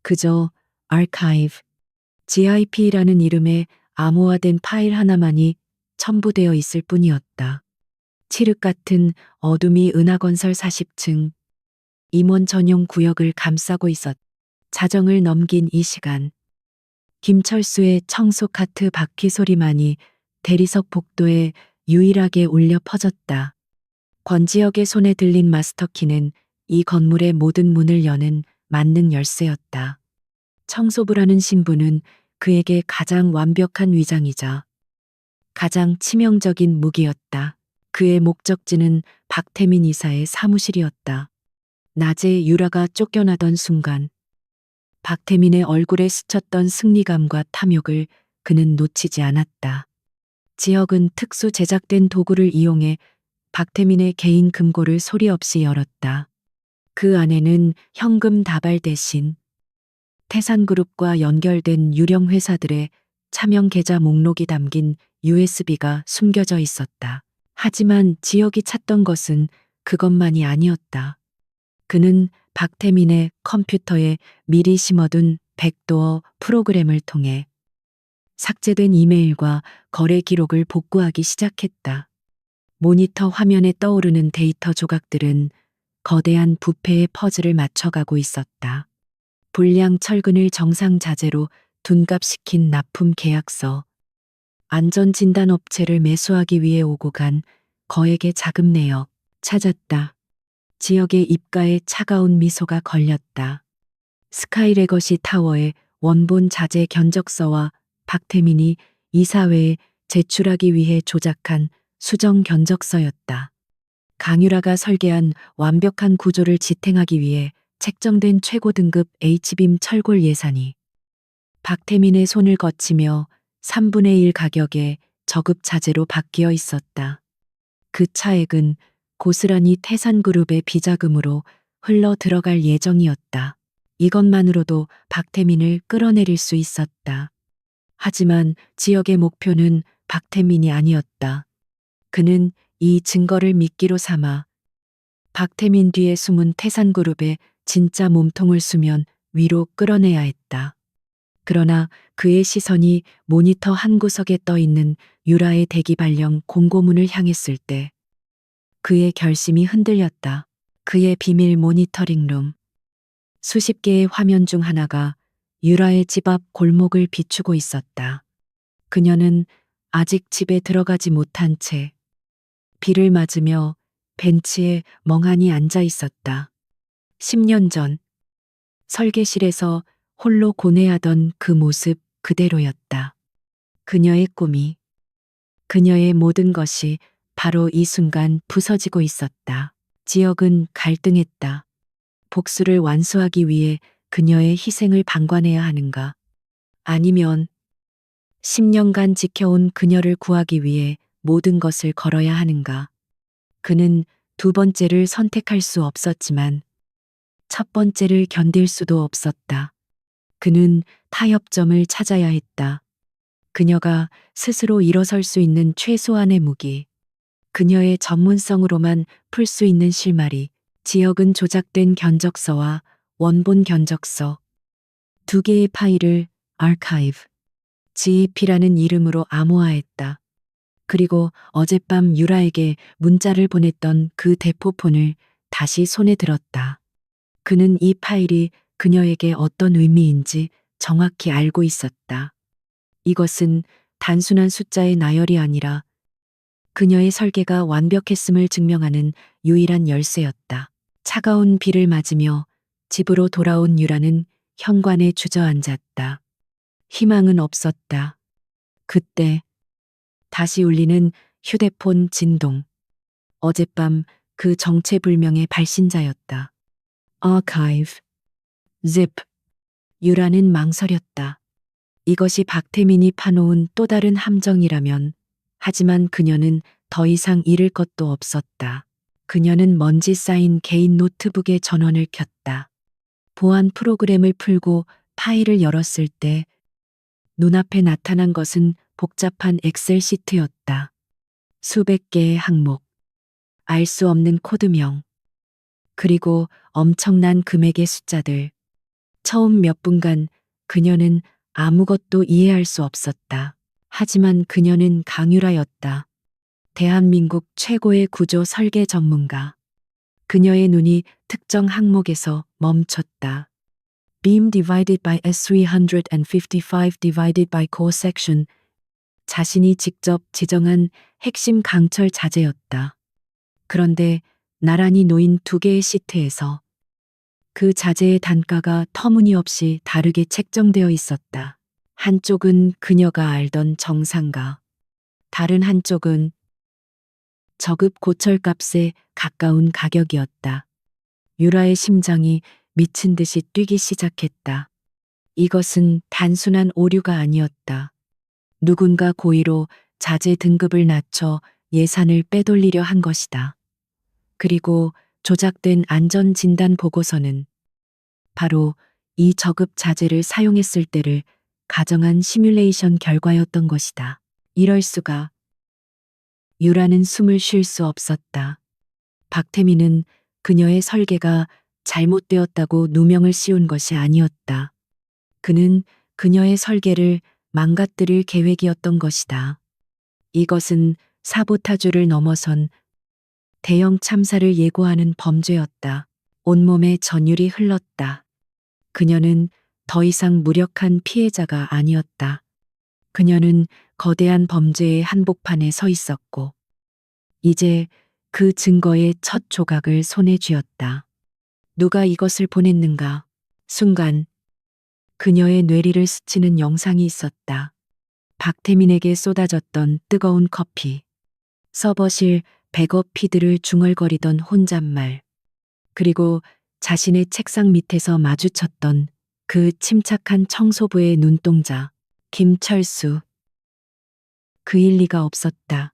그저 archive, GIP라는 이름의 암호화된 파일 하나만이 첨부되어 있을 뿐이었다. 칠흑 같은 어둠이 은하건설 40층 임원 전용 구역을 감싸고 있었다. 자정을 넘긴 이 시간 김철수의 청소 카트 바퀴 소리만이 대리석 복도에 유일하게 울려 퍼졌다. 권지혁의 손에 들린 마스터키는 이 건물의 모든 문을 여는 만능 열쇠였다. 청소부라는 신분은 그에게 가장 완벽한 위장이자 가장 치명적인 무기였다. 그의 목적지는 박태민 이사의 사무실이었다. 낮에 유라가 쫓겨나던 순간 박태민의 얼굴에 스쳤던 승리감과 탐욕을 그는 놓치지 않았다. 지역은 특수 제작된 도구를 이용해 박태민의 개인 금고를 소리 없이 열었다. 그 안에는 현금 다발 대신 태산그룹과 연결된 유령 회사들의 차명 계좌 목록이 담긴 USB가 숨겨져 있었다. 하지만 지역이 찾던 것은 그것만이 아니었다. 그는 박태민의 컴퓨터에 미리 심어둔 백도어 프로그램을 통해 삭제된 이메일과 거래 기록을 복구하기 시작했다. 모니터 화면에 떠오르는 데이터 조각들은 거대한 부패의 퍼즐을 맞춰가고 있었다. 불량 철근을 정상 자재로 둔갑시킨 납품 계약서, 안전진단업체를 매수하기 위해 오고 간 거액의 자금 내역 찾았다. 지역의 입가에 차가운 미소가 걸렸다. 스카이레거시 타워의 원본 자재 견적서와 박태민이 이사회에 제출하기 위해 조작한 수정 견적서였다. 강유라가 설계한 완벽한 구조를 지탱하기 위해 책정된 최고 등급 H빔 철골 예산이 박태민의 손을 거치며 3분의 1 가격의 저급 자재로 바뀌어 있었다. 그 차액은 고스란히 태산그룹의 비자금으로 흘러 들어갈 예정이었다. 이것만으로도 박태민을 끌어내릴 수 있었다. 하지만 지역의 목표는 박태민이 아니었다. 그는 이 증거를 미끼로 삼아 박태민 뒤에 숨은 태산그룹의 진짜 몸통을 수면 위로 끌어내야 했다. 그러나 그의 시선이 모니터 한 구석에 떠 있는 유라의 대기 발령 공고문을 향했을 때 그의 결심이 흔들렸다. 그의 비밀 모니터링룸. 수십 개의 화면 중 하나가 유라의 집 앞 골목을 비추고 있었다. 그녀는 아직 집에 들어가지 못한 채 비를 맞으며 벤치에 멍하니 앉아 있었다. 10년 전 설계실에서 홀로 고뇌하던 그 모습 그대로였다. 그녀의 꿈이, 그녀의 모든 것이 바로 이 순간 부서지고 있었다. 지역은 갈등했다. 복수를 완수하기 위해 그녀의 희생을 방관해야 하는가? 아니면 10년간 지켜온 그녀를 구하기 위해 모든 것을 걸어야 하는가? 그는 두 번째를 선택할 수 없었지만 첫 번째를 견딜 수도 없었다. 그는 타협점을 찾아야 했다. 그녀가 스스로 일어설 수 있는 최소한의 무기, 그녀의 전문성으로만 풀 수 있는 실마리. 지역은 조작된 견적서와 원본 견적서, 두 개의 파일을 아카이브, GEP라는 이름으로 암호화했다. 그리고 어젯밤 유라에게 문자를 보냈던 그 대포폰을 다시 손에 들었다. 그는 이 파일이 그녀에게 어떤 의미인지 정확히 알고 있었다. 이것은 단순한 숫자의 나열이 아니라 그녀의 설계가 완벽했음을 증명하는 유일한 열쇠였다. 차가운 비를 맞으며 집으로 돌아온 유라는 현관에 주저앉았다. 희망은 없었다. 그때 다시 울리는 휴대폰 진동. 어젯밤 그 정체불명의 발신자였다. Archive. Zip. 유라는 망설였다. 이것이 박태민이 파놓은 또 다른 함정이라면, 하지만 그녀는 더 이상 잃을 것도 없었다. 그녀는 먼지 쌓인 개인 노트북에 전원을 켰다. 보안 프로그램을 풀고 파일을 열었을 때 눈앞에 나타난 것은 복잡한 엑셀 시트였다. 수백 개의 항목, 알 수 없는 코드명, 그리고 엄청난 금액의 숫자들. 처음 몇 분간 그녀는 아무것도 이해할 수 없었다. 하지만 그녀는 강유라였다. 대한민국 최고의 구조 설계 전문가. 그녀의 눈이 특정 항목에서 멈췄다. Beam divided by S355 divided by core section. 자신이 직접 지정한 핵심 강철 자재였다. 그런데 나란히 놓인 두 개의 시트에서 그 자재의 단가가 터무니없이 다르게 책정되어 있었다. 한쪽은 그녀가 알던 정상가, 다른 한쪽은 저급 고철값에 가까운 가격이었다. 유라의 심장이 미친 듯이 뛰기 시작했다. 이것은 단순한 오류가 아니었다. 누군가 고의로 자재 등급을 낮춰 예산을 빼돌리려 한 것이다. 그리고 조작된 안전진단 보고서는 바로 이 저급 자재를 사용했을 때를 가정한 시뮬레이션 결과였던 것이다. 이럴 수가. 유라는 숨을 쉴 수 없었다. 박태민은 그녀의 설계가 잘못되었다고 누명을 씌운 것이 아니었다. 그는 그녀의 설계를 망가뜨릴 계획이었던 것이다. 이것은 사보타주를 넘어선 대형 참사를 예고하는 범죄였다. 온몸에 전율이 흘렀다. 그녀는 더 이상 무력한 피해자가 아니었다. 그녀는 거대한 범죄의 한복판에 서 있었고, 이제 그 증거의 첫 조각을 손에 쥐었다. 누가 이것을 보냈는가? 순간 그녀의 뇌리를 스치는 영상이 있었다. 박태민에게 쏟아졌던 뜨거운 커피, 서버실 백업 피드를 중얼거리던 혼잣말, 그리고 자신의 책상 밑에서 마주쳤던 그 침착한 청소부의 눈동자, 김철수. 그일 리가 없었다.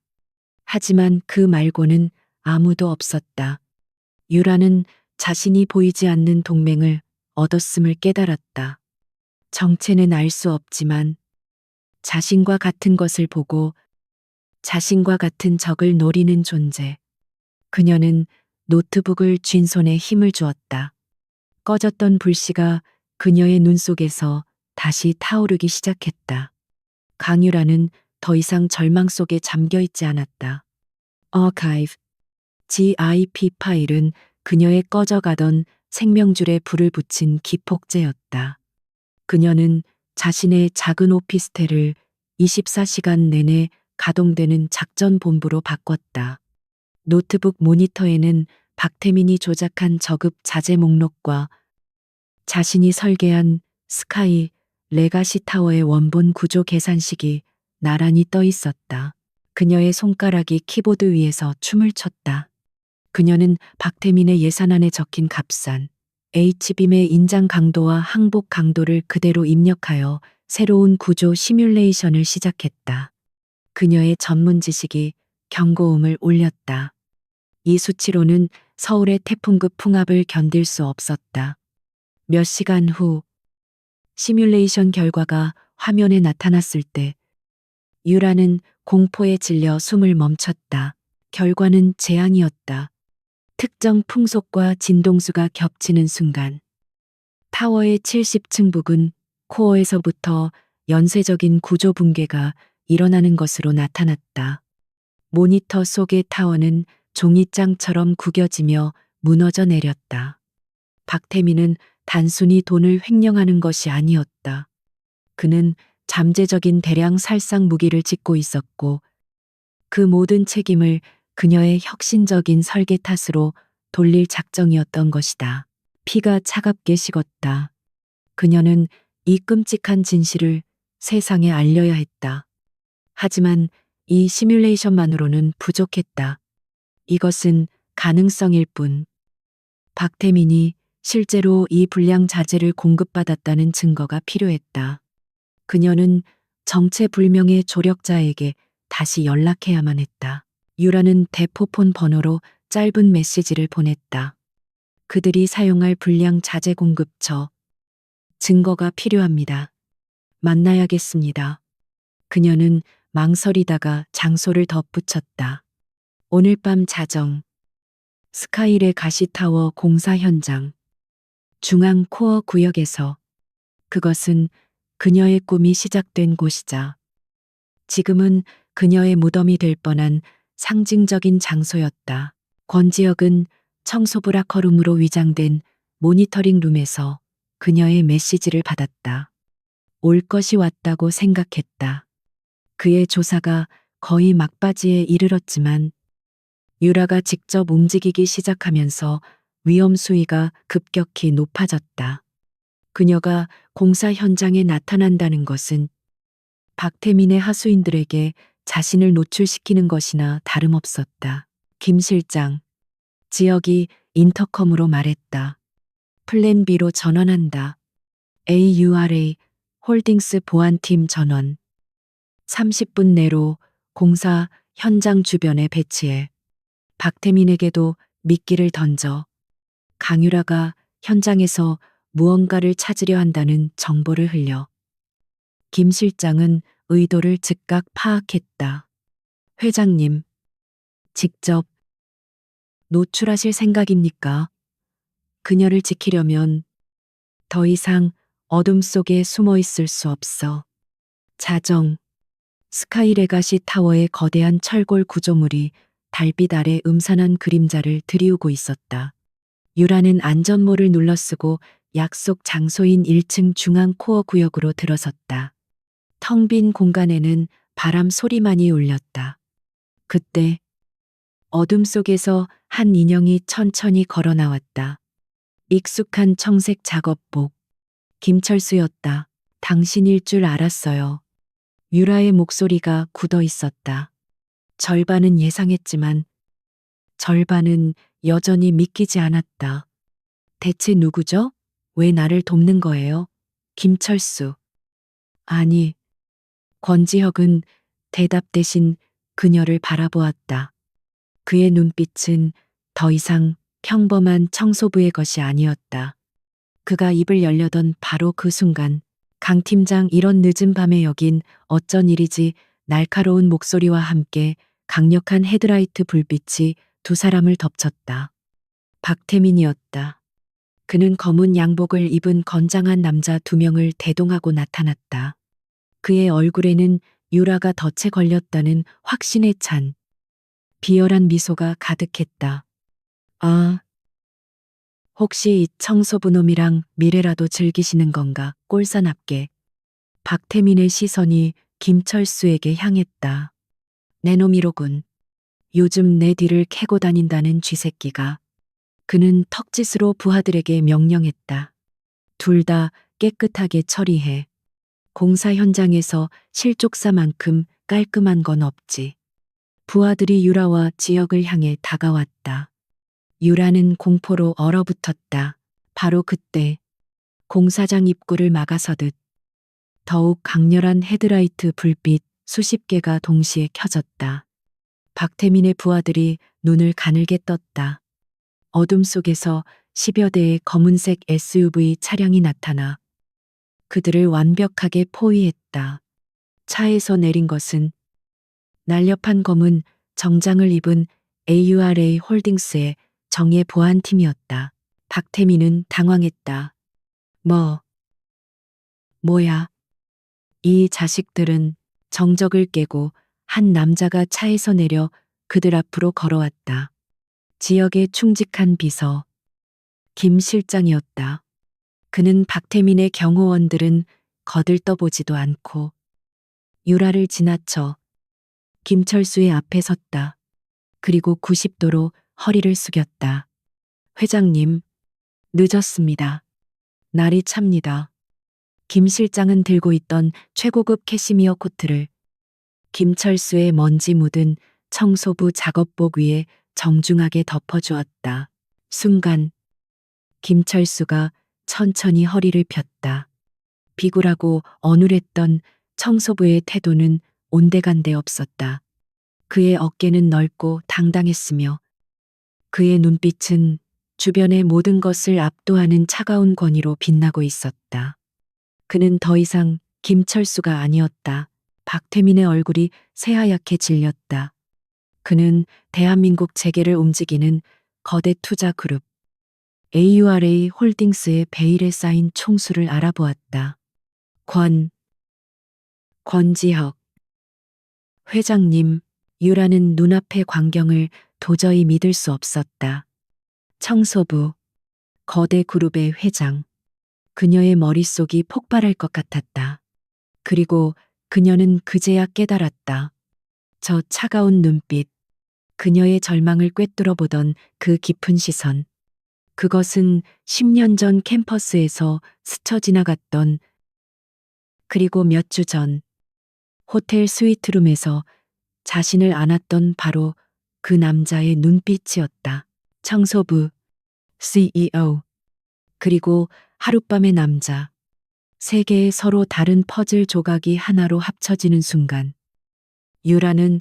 하지만 그 말고는 아무도 없었다. 유라는 자신이 보이지 않는 동맹을 얻었음을 깨달았다. 정체는 알 수 없지만 자신과 같은 것을 보고 자신과 같은 적을 노리는 존재. 그녀는 노트북을 쥔 손에 힘을 주었다. 꺼졌던 불씨가 그녀의 눈 속에서 다시 타오르기 시작했다. 강유라는 더 이상 절망 속에 잠겨 있지 않았다. Archive, GIP 파일은 그녀의 꺼져가던 생명줄에 불을 붙인 기폭제였다. 그녀는 자신의 작은 오피스텔을 24시간 내내 가동되는 작전 본부로 바꿨다. 노트북 모니터에는 박태민이 조작한 저급 자재 목록과 자신이 설계한 스카이 레가시 타워의 원본 구조 계산식이 나란히 떠 있었다. 그녀의 손가락이 키보드 위에서 춤을 췄다. 그녀는 박태민의 예산안에 적힌 값싼 H빔의 인장 강도와 항복 강도를 그대로 입력하여 새로운 구조 시뮬레이션을 시작했다. 그녀의 전문 지식이 경고음을 울렸다. 이 수치로는 서울의 태풍급 풍압을 견딜 수 없었다. 몇 시간 후 시뮬레이션 결과가 화면에 나타났을 때 유라는 공포에 질려 숨을 멈췄다. 결과는 재앙이었다. 특정 풍속과 진동수가 겹치는 순간 타워의 70층 부근 코어에서부터 연쇄적인 구조 붕괴가 일어나는 것으로 나타났다. 모니터 속의 타워는 종이장처럼 구겨지며 무너져 내렸다. 박태민은 단순히 돈을 횡령하는 것이 아니었다. 그는 잠재적인 대량 살상 무기를 짓고 있었고 그 모든 책임을 그녀의 혁신적인 설계 탓으로 돌릴 작정이었던 것이다. 피가 차갑게 식었다. 그녀는 이 끔찍한 진실을 세상에 알려야 했다. 하지만 이 시뮬레이션만으로는 부족했다. 이것은 가능성일 뿐. 박태민이 실제로 이 불량 자재를 공급받았다는 증거가 필요했다. 그녀는 정체불명의 조력자에게 다시 연락해야만 했다. 유라는 대포폰 번호로 짧은 메시지를 보냈다. 그들이 사용할 불량 자재 공급처. 증거가 필요합니다. 만나야겠습니다. 그녀는 망설이다가 장소를 덧붙였다. 오늘 밤 자정. 스카이레 가시타워 공사 현장. 중앙 코어 구역에서. 그것은 그녀의 꿈이 시작된 곳이자 지금은 그녀의 무덤이 될 뻔한 상징적인 장소였다. 권지혁은 청소부 라커룸으로 위장된 모니터링 룸에서 그녀의 메시지를 받았다. 올 것이 왔다고 생각했다. 그의 조사가 거의 막바지에 이르렀지만 유라가 직접 움직이기 시작하면서 위험 수위가 급격히 높아졌다. 그녀가 공사 현장에 나타난다는 것은 박태민의 하수인들에게 자신을 노출시키는 것이나 다름없었다. 김 실장, 지역이 인터컴으로 말했다. 플랜 B로 전원한다. AURA 홀딩스 보안팀 전원. 30분 내로 공사 현장 주변에 배치해. 박태민에게도 미끼를 던져. 강유라가 현장에서 무언가를 찾으려 한다는 정보를 흘려. 김 실장은 의도를 즉각 파악했다. 회장님, 직접 노출하실 생각입니까? 그녀를 지키려면 더 이상 어둠 속에 숨어 있을 수 없어. 자정, 스카이 레가시 타워의 거대한 철골 구조물이 달빛 아래 음산한 그림자를 드리우고 있었다. 유라는 안전모를 눌러쓰고 약속 장소인 1층 중앙 코어 구역으로 들어섰다. 텅 빈 공간에는 바람 소리만이 울렸다. 그때 어둠 속에서 한 인형이 천천히 걸어 나왔다. 익숙한 청색 작업복. 김철수였다. 당신일 줄 알았어요. 유라의 목소리가 굳어 있었다. 절반은 예상했지만 절반은 여전히 믿기지 않았다. 대체 누구죠? 왜 나를 돕는 거예요? 김철수. 아니, 권지혁은 대답 대신 그녀를 바라보았다. 그의 눈빛은 더 이상 평범한 청소부의 것이 아니었다. 그가 입을 열려던 바로 그 순간 강 팀장 이런 늦은 밤에 여긴 어쩐 일이지 날카로운 목소리와 함께 강력한 헤드라이트 불빛이 두 사람을 덮쳤다. 박태민이었다. 그는 검은 양복을 입은 건장한 남자 두 명을 대동하고 나타났다. 그의 얼굴에는 유라가 덫에 걸렸다는 확신에 찬 비열한 미소가 가득했다. 아, 혹시 이 청소부 놈이랑 미래라도 즐기시는 건가? 꼴사납게. 박태민의 시선이 김철수에게 향했다. 내 놈이로군. 요즘 내 뒤를 캐고 다닌다는 쥐새끼가. 그는 턱짓으로 부하들에게 명령했다. 둘 다 깨끗하게 처리해. 공사 현장에서 실족사만큼 깔끔한 건 없지. 부하들이 유라와 지역을 향해 다가왔다. 유라는 공포로 얼어붙었다. 바로 그때 공사장 입구를 막아서듯 더욱 강렬한 헤드라이트 불빛 수십 개가 동시에 켜졌다. 박태민의 부하들이 눈을 가늘게 떴다. 어둠 속에서 10여 대의 검은색 SUV 차량이 나타나 그들을 완벽하게 포위했다. 차에서 내린 것은 날렵한 검은 정장을 입은 AURA 홀딩스의 정예 보안팀이었다. 박태민은 당황했다. 뭐야. 이 자식들은 정적을 깨고 한 남자가 차에서 내려 그들 앞으로 걸어왔다. 지역의 충직한 비서 김 실장이었다. 그는 박태민의 경호원들은 거들떠보지도 않고 유라를 지나쳐 김철수의 앞에 섰다. 그리고 90도로 허리를 숙였다. 회장님, 늦었습니다. 날이 찹니다. 김 실장은 들고 있던 최고급 캐시미어 코트를 김철수의 먼지 묻은 청소부 작업복 위에 정중하게 덮어주었다. 순간 김철수가 천천히 허리를 폈다. 비굴하고 어눌했던 청소부의 태도는 온데간데 없었다. 그의 어깨는 넓고 당당했으며 그의 눈빛은 주변의 모든 것을 압도하는 차가운 권위로 빛나고 있었다. 그는 더 이상 김철수가 아니었다. 박태민의 얼굴이 새하얗게 질렸다. 그는 대한민국 재계를 움직이는 거대 투자 그룹 AURA 홀딩스의 베일에 쌓인 총수를 알아보았다. 권지혁. 회장님, 유라는 눈앞의 광경을 도저히 믿을 수 없었다. 청소부, 거대 그룹의 회장. 그녀의 머릿속이 폭발할 것 같았다. 그리고 그녀는 그제야 깨달았다. 저 차가운 눈빛, 그녀의 절망을 꿰뚫어 보던 그 깊은 시선. 그것은 10년 전 캠퍼스에서 스쳐 지나갔던 그리고 몇 주 전 호텔 스위트룸에서 자신을 안았던 바로 그 남자의 눈빛이었다. 청소부, CEO, 그리고 하룻밤의 남자. 세 개의 서로 다른 퍼즐 조각이 하나로 합쳐지는 순간 유라는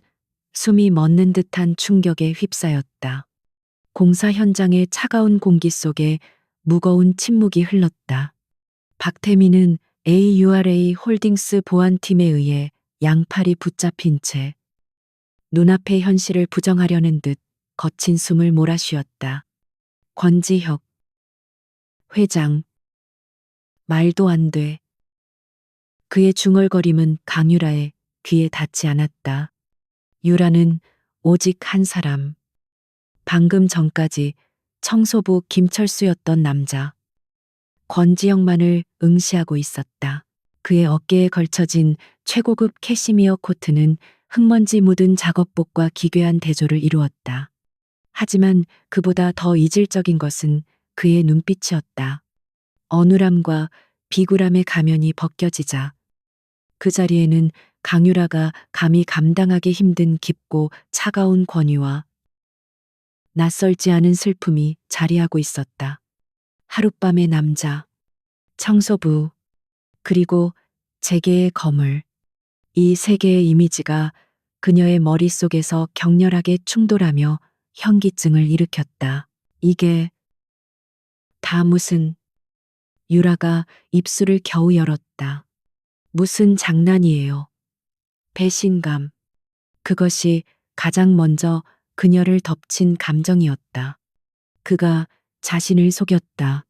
숨이 멎는 듯한 충격에 휩싸였다. 공사 현장의 차가운 공기 속에 무거운 침묵이 흘렀다. 박태민은 AURA 홀딩스 보안팀에 의해 양팔이 붙잡힌 채 눈앞의 현실을 부정하려는 듯 거친 숨을 몰아쉬었다. 권지혁. 회장. 말도 안 돼. 그의 중얼거림은 강유라의 귀에 닿지 않았다. 유라는 오직 한 사람. 방금 전까지 청소부 김철수였던 남자. 권지영만을 응시하고 있었다. 그의 어깨에 걸쳐진 최고급 캐시미어 코트는 흙먼지 묻은 작업복과 기괴한 대조를 이루었다. 하지만 그보다 더 이질적인 것은 그의 눈빛이었다. 어눌함과 비굴함의 가면이 벗겨지자 그 자리에는 강유라가 감히 감당하기 힘든 깊고 차가운 권위와 낯설지 않은 슬픔이 자리하고 있었다. 하룻밤의 남자, 청소부, 그리고 재계의 거물. 이 세 개의 이미지가 그녀의 머릿속에서 격렬하게 충돌하며 현기증을 일으켰다. 이게 다 무슨. 유라가 입술을 겨우 열었다. 무슨 장난이에요. 배신감. 그것이 가장 먼저 그녀를 덮친 감정이었다. 그가 자신을 속였다.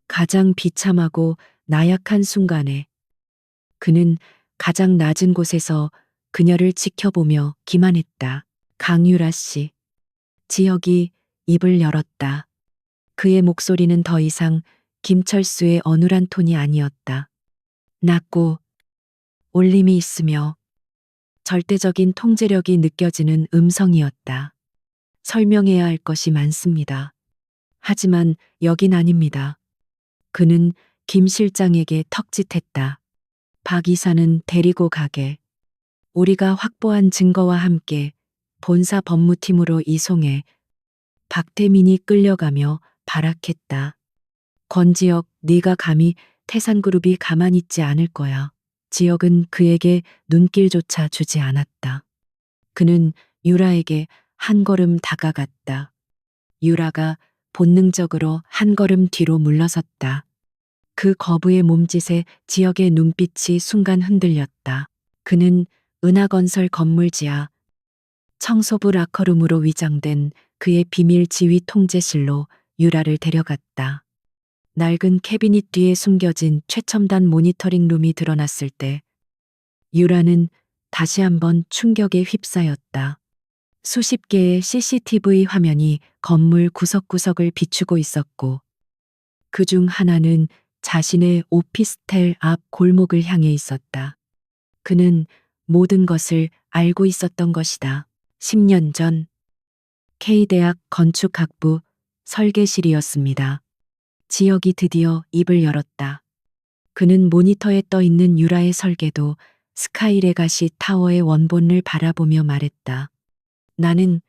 가장 비참하고 나약한 순간에 그는 가장 낮은 곳에서 그녀를 지켜보며 기만했다. 강유라 씨. 지혁이 입을 열었다. 그의 목소리는 더 이상 김철수의 어눌한 톤이 아니었다. 낮고 울림이 있으며 절대적인 통제력이 느껴지는 음성이었다. 설명해야 할 것이 많습니다. 하지만 여긴 아닙니다. 그는 김 실장에게 턱짓했다. 박 이사는 데리고 가게. 우리가 확보한 증거와 함께 본사 법무팀으로 이송해 박태민이 끌려가며 발악했다. 권지혁, 네가 감히 태산그룹이 가만히 있지 않을 거야. 지혁은 그에게 눈길조차 주지 않았다. 그는 유라에게 한 걸음 다가갔다. 유라가 본능적으로 한 걸음 뒤로 물러섰다. 그 거부의 몸짓에 지혁의 눈빛이 순간 흔들렸다. 그는 은하건설 건물 지하 청소부 라커룸으로 위장된 그의 비밀 지휘 통제실로 유라를 데려갔다. 낡은 캐비닛 뒤에 숨겨진 최첨단 모니터링 룸이 드러났을 때 유라는 다시 한번 충격에 휩싸였다. 수십 개의 CCTV 화면이 건물 구석구석을 비추고 있었고 그 중 하나는 자신의 오피스텔 앞 골목을 향해 있었다. 그는 모든 것을 알고 있었던 것이다. 10년 전 K대학 건축학부 설계실이었습니다. 지혁이 드디어 입을 열었다. 그는 모니터에 떠 있는 유라의 설계도 스카이레가시 타워의 원본을 바라보며 말했다. 나는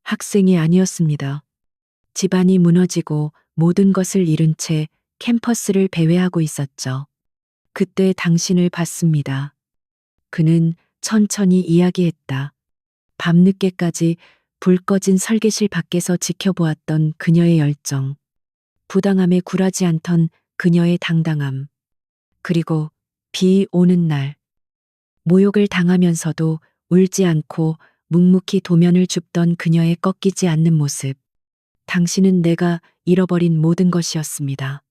학생이 아니었습니다. 집안이 무너지고 모든 것을 잃은 채 캠퍼스를 배회하고 있었죠. 그때 당신을 봤습니다. 그는 천천히 이야기했다. 밤늦게까지 불 꺼진 설계실 밖에서 지켜보았던 그녀의 열정. 부당함에 굴하지 않던 그녀의 당당함. 그리고 비 오는 날, 모욕을 당하면서도 울지 않고 묵묵히 도면을 줍던 그녀의 꺾이지 않는 모습. 당신은 내가 잃어버린 모든 것이었습니다.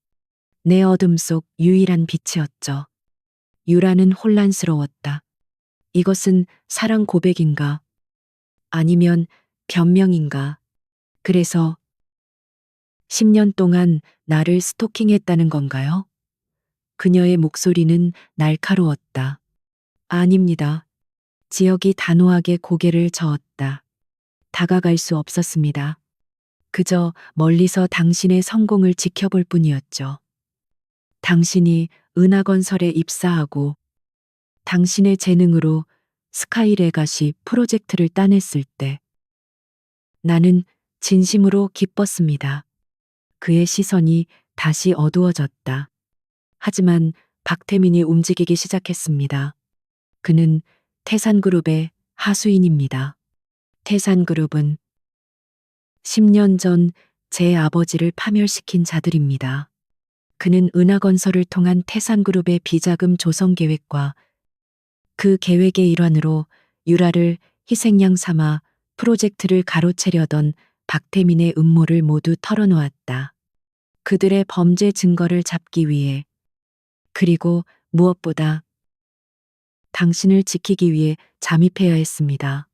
내 어둠 속 유일한 빛이었죠. 유라는 혼란스러웠다. 이것은 사랑 고백인가? 아니면 변명인가? 그래서 10년 동안 나를 스토킹했다는 건가요? 그녀의 목소리는 날카로웠다. 아닙니다. 지혁이 단호하게 고개를 저었다. 다가갈 수 없었습니다. 그저 멀리서 당신의 성공을 지켜볼 뿐이었죠. 당신이 은하건설에 입사하고 당신의 재능으로 스카이레가시 프로젝트를 따냈을 때 나는 진심으로 기뻤습니다. 그의 시선이 다시 어두워졌다. 하지만 박태민이 움직이기 시작했습니다. 그는 태산그룹의 하수인입니다. 태산그룹은 10년 전 제 아버지를 파멸시킨 자들입니다. 그는 은하건설을 통한 태산그룹의 비자금 조성 계획과 그 계획의 일환으로 유라를 희생양 삼아 프로젝트를 가로채려던 박태민의 음모를 모두 털어놓았다. 그들의 범죄 증거를 잡기 위해, 그리고 무엇보다 당신을 지키기 위해 잠입해야 했습니다.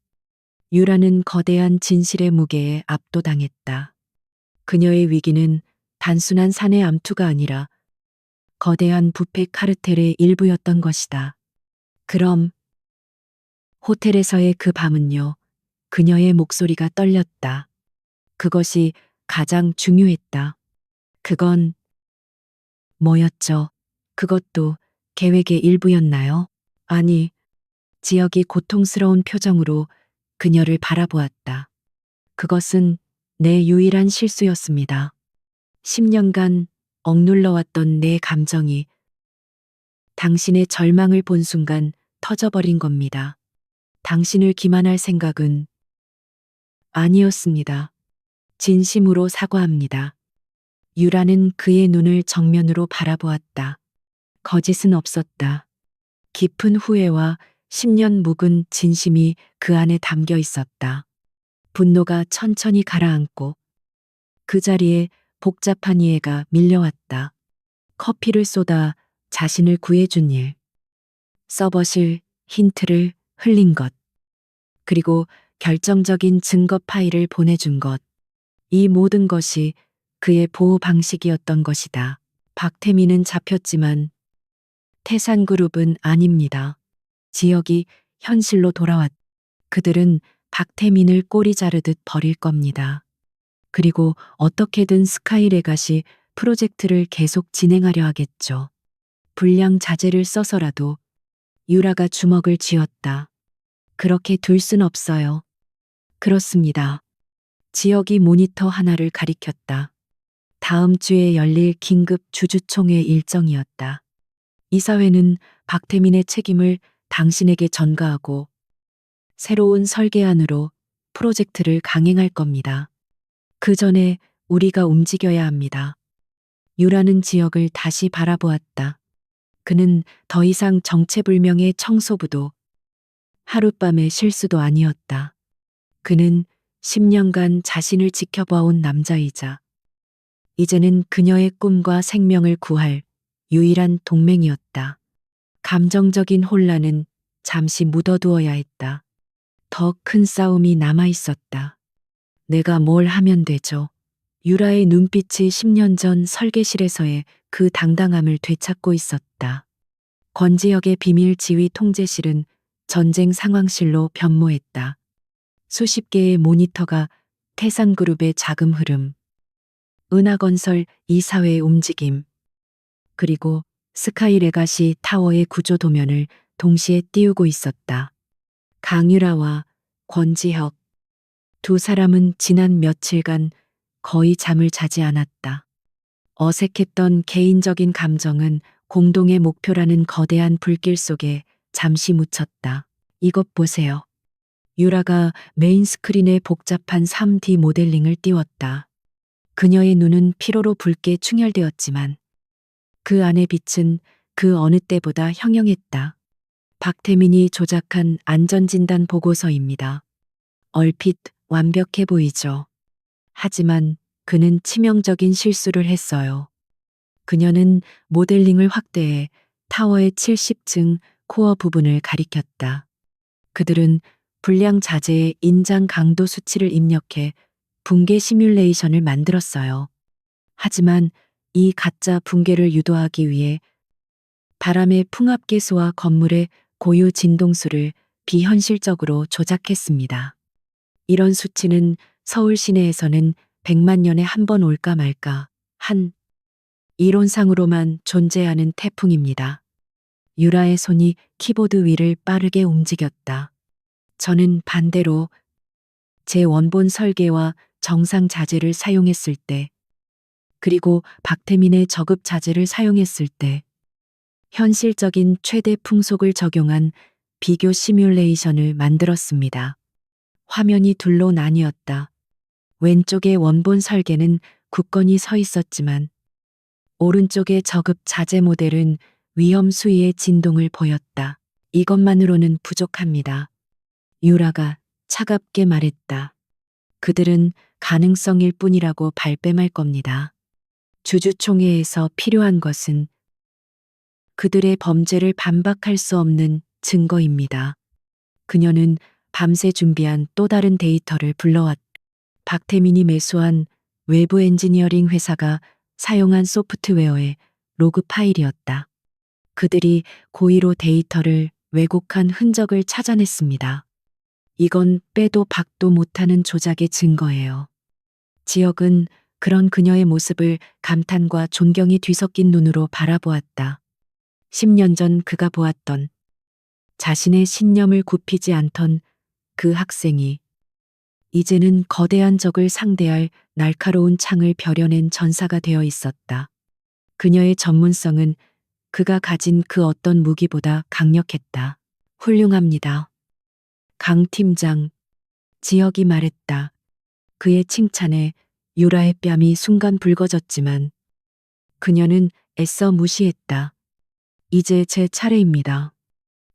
유라는 거대한 진실의 무게에 압도당했다. 그녀의 위기는 단순한 사내 암투가 아니라 거대한 부패 카르텔의 일부였던 것이다. 그럼 호텔에서의 그 밤은요, 그녀의 목소리가 떨렸다. 그것이 가장 중요했다. 그건 뭐였죠? 그것도 계획의 일부였나요? 아니, 지역이 고통스러운 표정으로 그녀를 바라보았다. 그것은 내 유일한 실수였습니다. 10년간 억눌러왔던 내 감정이 당신의 절망을 본 순간 터져버린 겁니다. 당신을 기만할 생각은 아니었습니다. 진심으로 사과합니다. 유라는 그의 눈을 정면으로 바라보았다. 거짓은 없었다. 깊은 후회와 10년 묵은 진심이 그 안에 담겨 있었다. 분노가 천천히 가라앉고 그 자리에 복잡한 이해가 밀려왔다. 커피를 쏟아 자신을 구해준 일, 서버실 힌트를 흘린 것, 그리고 결정적인 증거 파일을 보내준 것. 이 모든 것이 그의 보호 방식이었던 것이다. 박태민은 잡혔지만 태산그룹은 아닙니다. 지역이 현실로 돌아왔. 그들은 박태민을 꼬리 자르듯 버릴 겁니다. 그리고 어떻게든 스카이레가시 프로젝트를 계속 진행하려 하겠죠. 불량 자재를 써서라도. 유라가 주먹을 쥐었다. 그렇게 둘 순 없어요. 그렇습니다. 지역이 모니터 하나를 가리켰다. 다음 주에 열릴 긴급 주주총회 일정이었다. 이사회는 박태민의 책임을 당신에게 전가하고 새로운 설계안으로 프로젝트를 강행할 겁니다. 그 전에 우리가 움직여야 합니다. 유라는 지역을 다시 바라보았다. 그는 더 이상 정체불명의 청소부도 하룻밤의 실수도 아니었다. 그는 10년간 자신을 지켜봐온 남자이자 이제는 그녀의 꿈과 생명을 구할 유일한 동맹이었다. 감정적인 혼란은 잠시 묻어두어야 했다. 더 큰 싸움이 남아 있었다. 내가 뭘 하면 되죠? 유라의 눈빛이 10년 전 설계실에서의 그 당당함을 되찾고 있었다. 권지혁의 비밀 지휘 통제실은 전쟁 상황실로 변모했다. 수십 개의 모니터가 태산그룹의 자금 흐름, 은하건설 이사회의 움직임, 그리고 스카이레가시 타워의 구조 도면을 동시에 띄우고 있었다. 강유라와 권지혁, 두 사람은 지난 며칠간 거의 잠을 자지 않았다. 어색했던 개인적인 감정은 공동의 목표라는 거대한 불길 속에 잠시 묻혔다. 이것 보세요. 유라가 메인 스크린에 복잡한 3D 모델링을 띄웠다. 그녀의 눈은 피로로 붉게 충혈되었지만 그 안의 빛은 그 어느 때보다 형형했다. 박태민이 조작한 안전진단 보고서입니다. 얼핏 완벽해 보이죠. 하지만 그는 치명적인 실수를 했어요. 그녀는 모델링을 확대해 타워의 70층 코어 부분을 가리켰다. 그들은 불량 자재의 인장 강도 수치를 입력해 붕괴 시뮬레이션을 만들었어요. 하지만 이 가짜 붕괴를 유도하기 위해 바람의 풍압계수와 건물의 고유 진동수를 비현실적으로 조작했습니다. 이런 수치는 서울 시내에서는 100만 년에 한 번 올까 말까 한 이론상으로만 존재하는 태풍입니다. 유라의 손이 키보드 위를 빠르게 움직였다. 저는 반대로 제 원본 설계와 정상 자재를 사용했을 때, 그리고 박태민의 저급 자재를 사용했을 때, 현실적인 최대 풍속을 적용한 비교 시뮬레이션을 만들었습니다. 화면이 둘로 나뉘었다. 왼쪽의 원본 설계는 굳건히 서 있었지만 오른쪽의 저급 자재 모델은 위험 수위의 진동을 보였다. 이것만으로는 부족합니다. 유라가 차갑게 말했다. 그들은 가능성일 뿐이라고 발뺌할 겁니다. 주주총회에서 필요한 것은 그들의 범죄를 반박할 수 없는 증거입니다. 그녀는 밤새 준비한 또 다른 데이터를 불러왔다. 박태민이 매수한 외부 엔지니어링 회사가 사용한 소프트웨어의 로그 파일이었다. 그들이 고의로 데이터를 왜곡한 흔적을 찾아냈습니다. 이건 빼도 박도 못하는 조작의 증거예요. 지역은 그런 그녀의 모습을 감탄과 존경이 뒤섞인 눈으로 바라보았다. 10년 전 그가 보았던 자신의 신념을 굽히지 않던 그 학생이 이제는 거대한 적을 상대할 날카로운 창을 벼려낸 전사가 되어 있었다. 그녀의 전문성은 그가 가진 그 어떤 무기보다 강력했다. 훌륭합니다. 강 팀장, 지혁이 말했다. 그의 칭찬에 유라의 뺨이 순간 붉어졌지만 그녀는 애써 무시했다. 이제 제 차례입니다.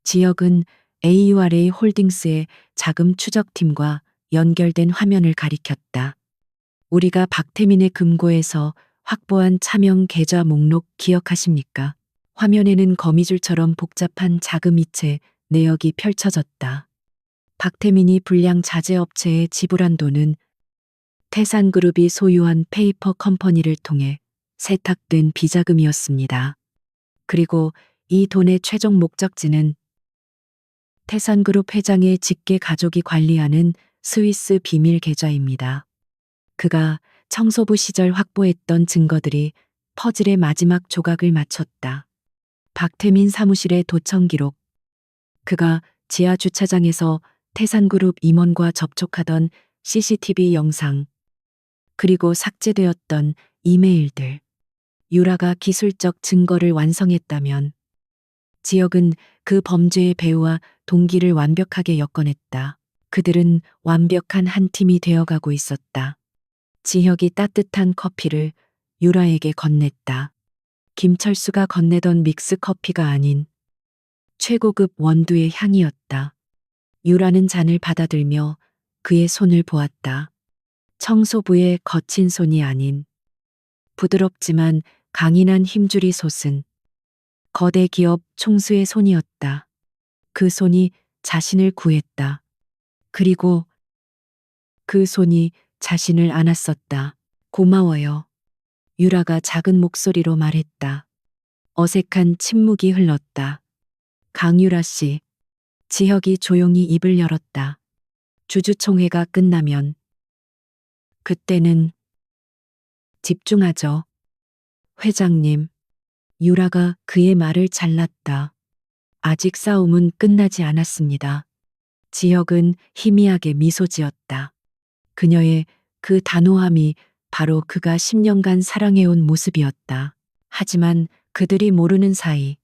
지혁은 AURA 홀딩스의 자금 추적팀과 연결된 화면을 가리켰다. 우리가 박태민의 금고에서 확보한 차명 계좌 목록 기억하십니까? 화면에는 거미줄처럼 복잡한 자금이체 내역이 펼쳐졌다. 박태민이 불량 자재업체에 지불한 돈은 태산그룹이 소유한 페이퍼 컴퍼니를 통해 세탁된 비자금이었습니다. 그리고 이 돈의 최종 목적지는 태산그룹 회장의 직계 가족이 관리하는 스위스 비밀 계좌입니다. 그가 청소부 시절 확보했던 증거들이 퍼즐의 마지막 조각을 맞췄다. 박태민 사무실의 도청 기록. 그가 지하 주차장에서 태산그룹 임원과 접촉하던 CCTV 영상. 그리고 삭제되었던 이메일들. 유라가 기술적 증거를 완성했다면 지역은 그 범죄의 배후와 동기를 완벽하게 엮어냈다. 그들은 완벽한 한 팀이 되어가고 있었다. 지혁이 따뜻한 커피를 유라에게 건넸다. 김철수가 건네던 믹스 커피가 아닌 최고급 원두의 향이었다. 유라는 잔을 받아들며 그의 손을 보았다. 청소부의 거친 손이 아닌 부드럽지만 강인한 힘줄이 솟은 거대 기업 총수의 손이었다. 그 손이 자신을 구했다. 그리고 그 손이 자신을 안았었다. 고마워요. 유라가 작은 목소리로 말했다. 어색한 침묵이 흘렀다. 강유라 씨. 지혁이 조용히 입을 열었다. 주주총회가 끝나면 그때는 집중하죠. 회장님. 유라가 그의 말을 잘랐다. 아직 싸움은 끝나지 않았습니다. 지혁은 희미하게 미소 지었다. 그녀의 그 단호함이 바로 그가 10년간 사랑해온 모습이었다. 하지만 그들이 모르는 사이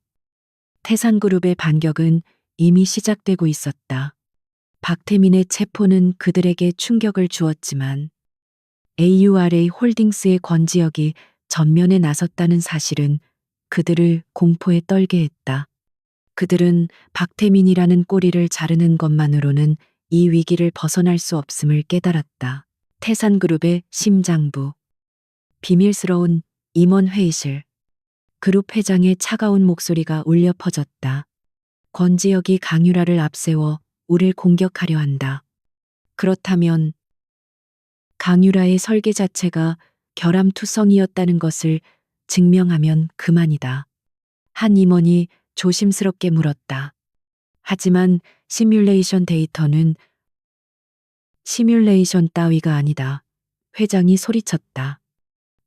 태산그룹의 반격은 이미 시작되고 있었다. 박태민의 체포는 그들에게 충격을 주었지만 AURA 홀딩스의 권지혁이 전면에 나섰다는 사실은 그들을 공포에 떨게 했다. 그들은 박태민이라는 꼬리를 자르는 것만으로는 이 위기를 벗어날 수 없음을 깨달았다. 태산그룹의 심장부. 비밀스러운 임원 회의실. 그룹 회장의 차가운 목소리가 울려 퍼졌다. 권지혁이 강유라를 앞세워 우릴 공격하려 한다. 그렇다면 강유라의 설계 자체가 결함투성이었다는 것을 증명하면 그만이다. 한 임원이 조심스럽게 물었다. 하지만 시뮬레이션 데이터는 시뮬레이션 따위가 아니다. 회장이 소리쳤다.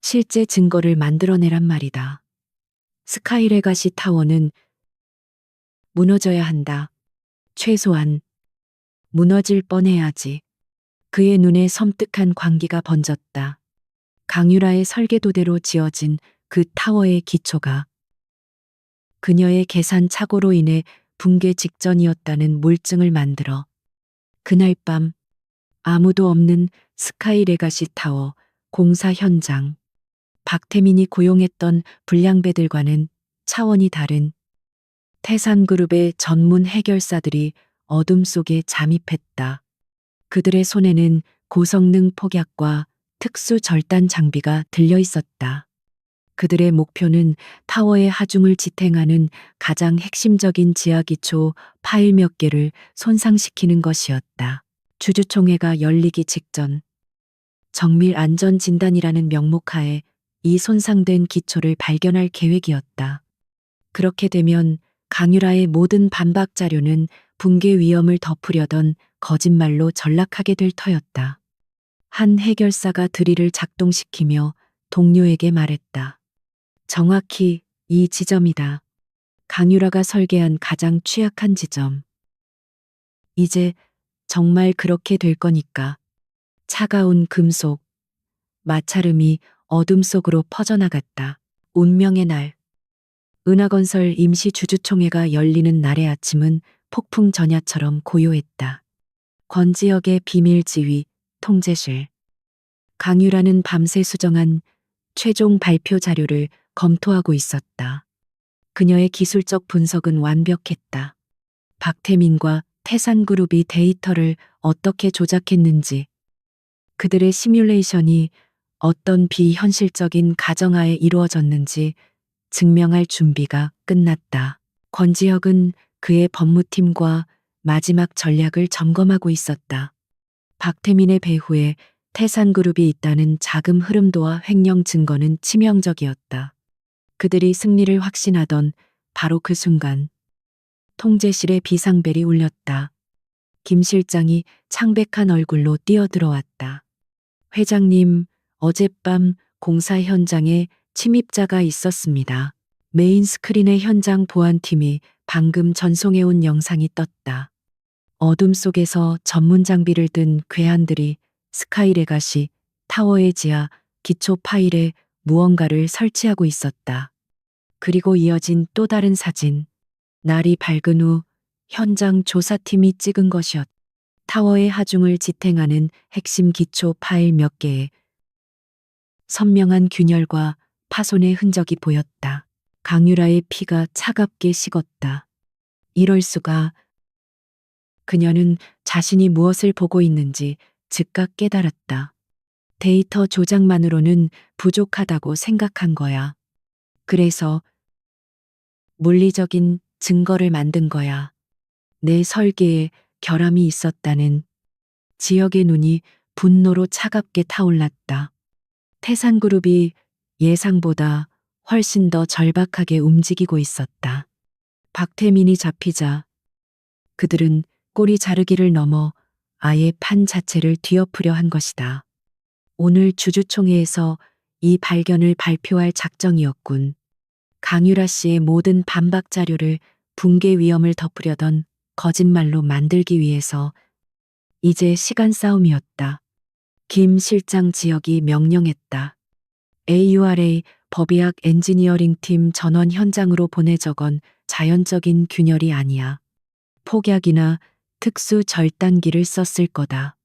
실제 증거를 만들어내란 말이다. 스카이레가시 타워는 무너져야 한다. 최소한 무너질 뻔해야지. 그의 눈에 섬뜩한 광기가 번졌다. 강유라의 설계도대로 지어진 그 타워의 기초가 그녀의 계산 착오로 인해 붕괴 직전이었다는 물증을 만들어 그날 밤 아무도 없는 스카이레가시 타워 공사 현장. 박태민이 고용했던 불량배들과는 차원이 다른 태산그룹의 전문 해결사들이 어둠 속에 잠입했다. 그들의 손에는 고성능 폭약과 특수 절단 장비가 들려 있었다. 그들의 목표는 타워의 하중을 지탱하는 가장 핵심적인 지하기초 파일 몇 개를 손상시키는 것이었다. 주주총회가 열리기 직전 정밀 안전 진단이라는 명목하에 이 손상된 기초를 발견할 계획이었다. 그렇게 되면 강유라의 모든 반박 자료는 붕괴 위험을 덮으려던 거짓말로 전락하게 될 터였다. 한 해결사가 드릴을 작동시키며 동료에게 말했다. 정확히 이 지점이다. 강유라가 설계한 가장 취약한 지점. 이제 정말 그렇게 될 거니까. 차가운 금속, 마찰음이 어둠 속으로 퍼져나갔다. 운명의 날. 은하건설 임시 주주총회가 열리는 날의 아침은 폭풍 전야처럼 고요했다. 권지혁의 비밀 지휘, 통제실. 강유라는 밤새 수정한 최종 발표 자료를 검토하고 있었다. 그녀의 기술적 분석은 완벽했다. 박태민과 태산그룹이 데이터를 어떻게 조작했는지, 그들의 시뮬레이션이 어떤 비현실적인 가정하에 이루어졌는지 증명할 준비가 끝났다. 권지혁은 그의 법무팀과 마지막 전략을 점검하고 있었다. 박태민의 배후에 태산그룹이 있다는 자금 흐름도와 횡령 증거는 치명적이었다. 그들이 승리를 확신하던 바로 그 순간 통제실에 비상벨이 울렸다. 김 실장이 창백한 얼굴로 뛰어들어왔다. 회장님, 어젯밤 공사 현장에 침입자가 있었습니다. 메인 스크린의 현장 보안팀이 방금 전송해온 영상이 떴다. 어둠 속에서 전문 장비를 든 괴한들이 스카이레가시 타워의 지하 기초 파일에 무언가를 설치하고 있었다. 그리고 이어진 또 다른 사진. 날이 밝은 후 현장 조사팀이 찍은 것이었다. 타워의 하중을 지탱하는 핵심 기초 파일 몇 개에 선명한 균열과 파손의 흔적이 보였다. 강유라의 피가 차갑게 식었다. 이럴 수가. 그녀는 자신이 무엇을 보고 있는지 즉각 깨달았다. 데이터 조작만으로는 부족하다고 생각한 거야. 그래서 물리적인 증거를 만든 거야. 내 설계에 결함이 있었다는. 지역의 눈이 분노로 차갑게 타올랐다. 태산그룹이 예상보다 훨씬 더 절박하게 움직이고 있었다. 박태민이 잡히자 그들은 꼬리 자르기를 넘어 아예 판 자체를 뒤엎으려 한 것이다. 오늘 주주총회에서 이 발견을 발표할 작정이었군. 강유라 씨의 모든 반박 자료를 붕괴 위험을 덮으려던 거짓말로 만들기 위해서 이제 시간 싸움이었다. 김 실장 지역이 명령했다. AURA 법의학 엔지니어링 팀 전원 현장으로 보내저건 자연적인 균열이 아니야. 폭약이나 특수 절단기를 썼을 거다.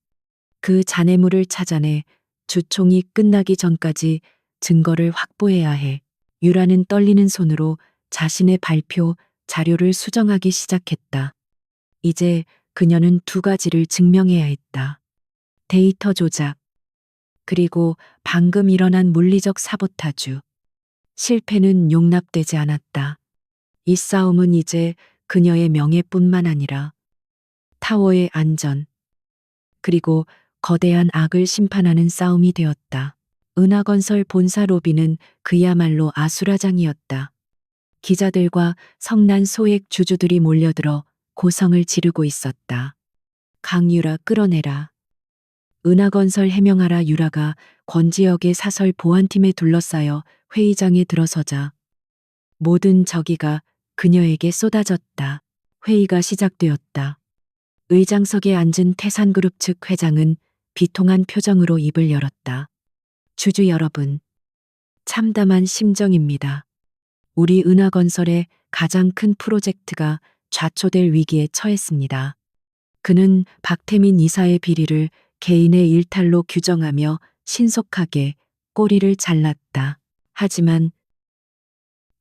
그 잔해물을 찾아내 주총이 끝나기 전까지 증거를 확보해야 해. 유라는 떨리는 손으로 자신의 발표 자료를 수정하기 시작했다. 이제 그녀는 두 가지를 증명해야 했다. 데이터 조작, 그리고 방금 일어난 물리적 사보타주. 실패는 용납되지 않았다. 이 싸움은 이제 그녀의 명예뿐만 아니라 타워의 안전, 그리고 거대한 악을 심판하는 싸움이 되었다. 은하건설 본사 로비는 그야말로 아수라장이었다. 기자들과 성난 소액 주주들이 몰려들어 고성을 지르고 있었다. 강유라 끌어내라. 은하건설 해명하라. 유라가 권지혁의 사설 보안팀에 둘러싸여 회의장에 들어서자 모든 저기가 그녀에게 쏟아졌다. 회의가 시작되었다. 의장석에 앉은 태산그룹 측 회장은 비통한 표정으로 입을 열었다. 주주 여러분, 참담한 심정입니다. 우리 은하건설의 가장 큰 프로젝트가 좌초될 위기에 처했습니다. 그는 박태민 이사의 비리를 개인의 일탈로 규정하며 신속하게 꼬리를 잘랐다. 하지만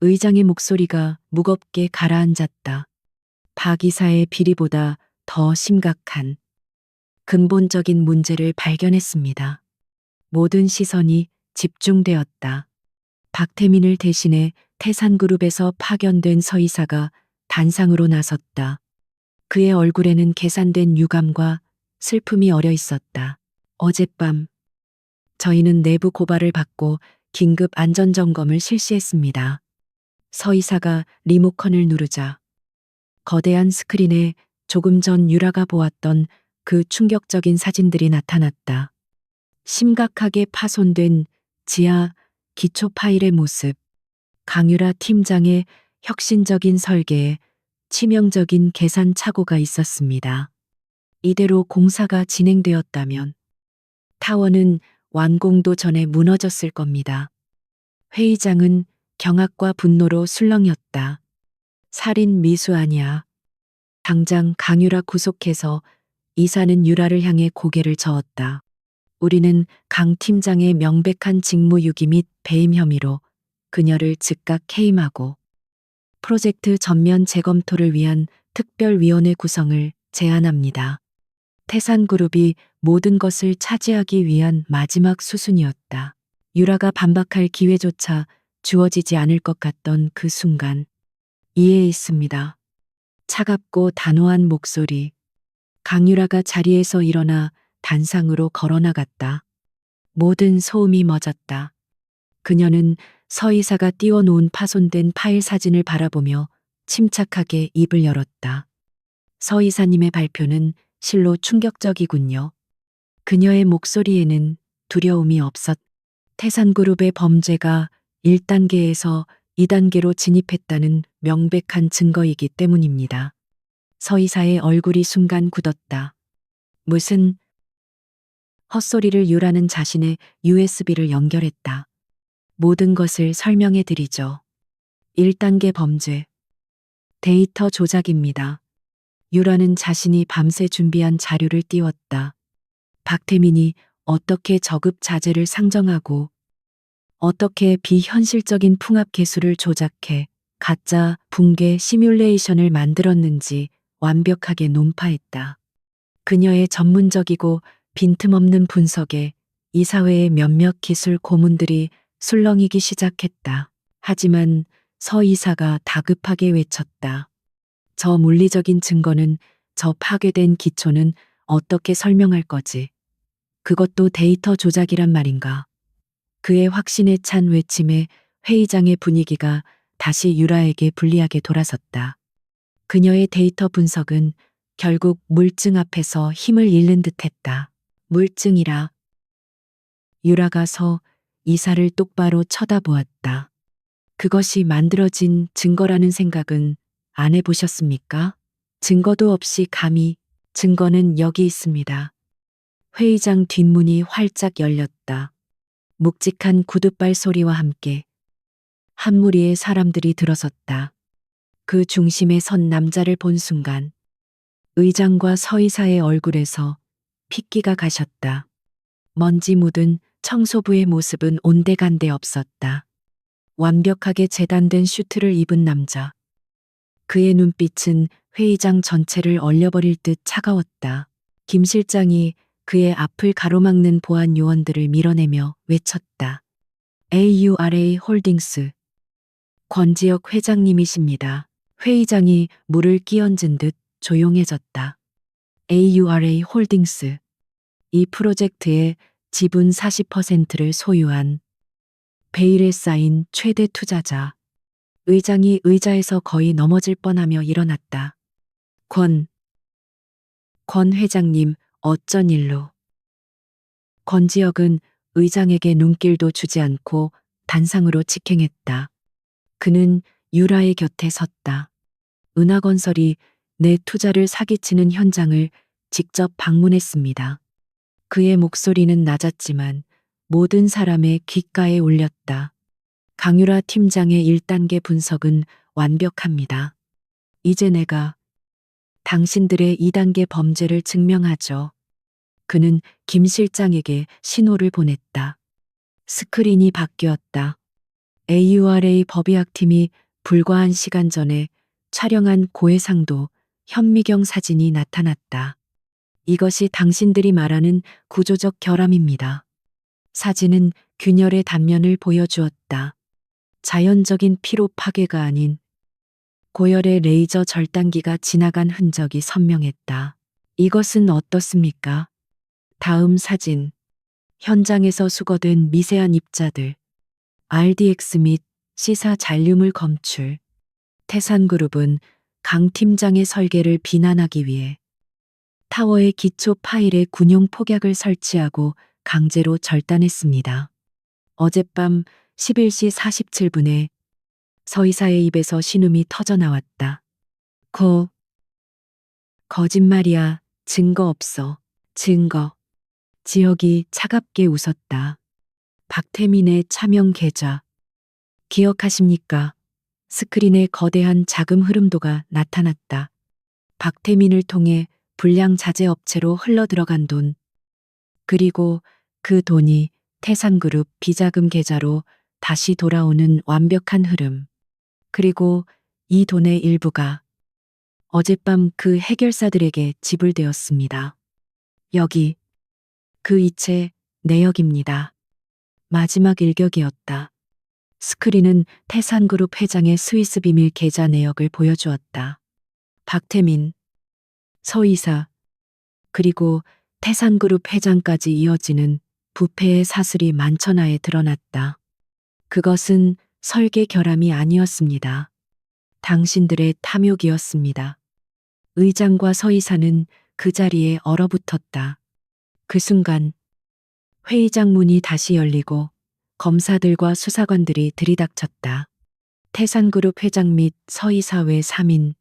의장의 목소리가 무겁게 가라앉았다. 박 이사의 비리보다 더 심각한 근본적인 문제를 발견했습니다. 모든 시선이 집중되었다. 박태민을 대신해 태산그룹에서 파견된 서이사가 단상으로 나섰다. 그의 얼굴에는 계산된 유감과 슬픔이 어려 있었다. 어젯밤 저희는 내부 고발을 받고 긴급 안전점검을 실시했습니다. 서이사가 리모컨을 누르자 거대한 스크린에 조금 전 유라가 보았던 그 충격적인 사진들이 나타났다. 심각하게 파손된 지하 기초 파일의 모습, 강유라 팀장의 혁신적인 설계에 치명적인 계산 착오가 있었습니다. 이대로 공사가 진행되었다면 타워는 완공도 전에 무너졌을 겁니다. 회의장은 경악과 분노로 술렁였다. 살인 미수 아니야. 당장 강유라 구속해서 이사는 유라를 향해 고개를 저었다. 우리는 강 팀장의 명백한 직무유기 및 배임 혐의로 그녀를 즉각 해임하고 프로젝트 전면 재검토를 위한 특별위원회 구성을 제안합니다. 태산그룹이 모든 것을 차지하기 위한 마지막 수순이었다. 유라가 반박할 기회조차 주어지지 않을 것 같던 그 순간 이해했습니다. 차갑고 단호한 목소리. 강유라가 자리에서 일어나 단상으로 걸어나갔다. 모든 소음이 멎었다. 그녀는 서이사가 띄워놓은 파손된 파일 사진을 바라보며 침착하게 입을 열었다. 서이사님의 발표는 실로 충격적이군요. 그녀의 목소리에는 두려움이 없었. 태산그룹의 범죄가 1단계에서 2단계로 진입했다는 명백한 증거이기 때문입니다. 서이사의 얼굴이 순간 굳었다. 무슨 헛소리를 유라는 자신의 USB를 연결했다. 모든 것을 설명해 드리죠. 1단계 범죄. 데이터 조작입니다. 유라는 자신이 밤새 준비한 자료를 띄웠다. 박태민이 어떻게 저급자재를 상정하고 어떻게 비현실적인 풍압 계수를 조작해 가짜 붕괴 시뮬레이션을 만들었는지 완벽하게 논파했다. 그녀의 전문적이고 빈틈없는 분석에 이사회의 몇몇 기술 고문들이 술렁이기 시작했다. 하지만 서 이사가 다급하게 외쳤다. 저 물리적인 증거는, 저 파괴된 기초는 어떻게 설명할 거지? 그것도 데이터 조작이란 말인가? 그의 확신에 찬 외침에 회의장의 분위기가 다시 유라에게 불리하게 돌아섰다. 그녀의 데이터 분석은 결국 물증 앞에서 힘을 잃는 듯했다. 물증이라. 유라가 서 이사를 똑바로 쳐다보았다. 그것이 만들어진 증거라는 생각은 안 해보셨습니까? 증거도 없이 감히. 증거는 여기 있습니다. 회의장 뒷문이 활짝 열렸다. 묵직한 구둣발 소리와 함께 한 무리의 사람들이 들어섰다. 그 중심에 선 남자를 본 순간 의장과 서이사의 얼굴에서 핏기가 가셨다. 먼지 묻은 청소부의 모습은 온데간데 없었다. 완벽하게 재단된 슈트를 입은 남자. 그의 눈빛은 회의장 전체를 얼려버릴 듯 차가웠다. 김 실장이 그의 앞을 가로막는 보안 요원들을 밀어내며 외쳤다. AURA 홀딩스. 권지혁 회장님이십니다. 회의장이 물을 끼얹은 듯 조용해졌다. AURA 홀딩스. 이 프로젝트의 지분 40%를 소유한 베일에 쌓인 최대 투자자. 의장이 의자에서 거의 넘어질 뻔하며 일어났다. 권 회장님, 어쩐 일로? 권지혁은 의장에게 눈길도 주지 않고 단상으로 직행했다. 그는 유라의 곁에 섰다. 은하건설이 내 투자를 사기치는 현장을 직접 방문했습니다. 그의 목소리는 낮았지만 모든 사람의 귓가에 울렸다. 강유라 팀장의 1단계 분석은 완벽합니다. 이제 내가 당신들의 2단계 범죄를 증명하죠. 그는 김 실장에게 신호를 보냈다. 스크린이 바뀌었다. AURA 법의학팀이 불과 1시간 전에 촬영한 고해상도 현미경 사진이 나타났다. 이것이 당신들이 말하는 구조적 결함입니다. 사진은 균열의 단면을 보여주었다. 자연적인 피로 파괴가 아닌 고열의 레이저 절단기가 지나간 흔적이 선명했다. 이것은 어떻습니까? 다음 사진. 현장에서 수거된 미세한 입자들, RDX 및 C사 잔류물 검출. 태산그룹은 강 팀장의 설계를 비난하기 위해 타워의 기초 파일에 군용 폭약을 설치하고 강제로 절단했습니다. 어젯밤 11시 47분에 서이사의 입에서 신음이 터져 나왔다. 거짓말이야. 증거 없어. 증거. 지혁이 차갑게 웃었다. 박태민의 차명 계좌. 기억하십니까? 스크린에 거대한 자금 흐름도가 나타났다. 박태민을 통해 불량 자재 업체로 흘러들어간 돈. 그리고 그 돈이 태산그룹 비자금 계좌로 다시 돌아오는 완벽한 흐름. 그리고 이 돈의 일부가 어젯밤 그 해결사들에게 지불되었습니다. 여기, 그 이체 내역입니다. 마지막 일격이었다. 스크린은 태산그룹 회장의 스위스 비밀 계좌 내역을 보여주었다. 박태민, 서이사, 그리고 태산그룹 회장까지 이어지는 부패의 사슬이 만천하에 드러났다. 그것은 설계 결함이 아니었습니다. 당신들의 탐욕이었습니다. 의장과 서이사는 그 자리에 얼어붙었다. 그 순간 회의장 문이 다시 열리고 검사들과 수사관들이 들이닥쳤다. 태산그룹 회장 및 서이사 외 3인,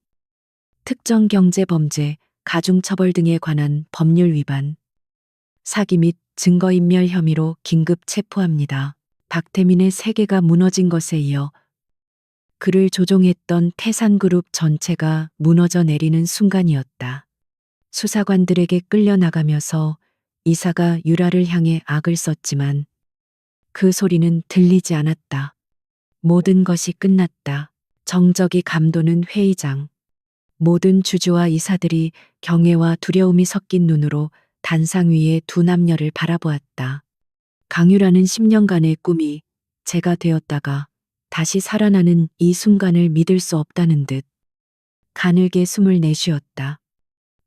특정 경제범죄, 가중처벌 등에 관한 법률 위반, 사기 및 증거인멸 혐의로 긴급 체포합니다. 박태민의 세계가 무너진 것에 이어 그를 조종했던 태산그룹 전체가 무너져 내리는 순간이었다. 수사관들에게 끌려나가면서 이사가 유라를 향해 악을 썼지만 그 소리는 들리지 않았다. 모든 것이 끝났다. 정적이 감도는 회의장. 모든 주주와 이사들이 경애와 두려움이 섞인 눈으로 단상 위에 두 남녀를 바라보았다. 강유라는 10년간의 꿈이 제가 되었다가 다시 살아나는 이 순간을 믿을 수 없다는 듯 가늘게 숨을 내쉬었다.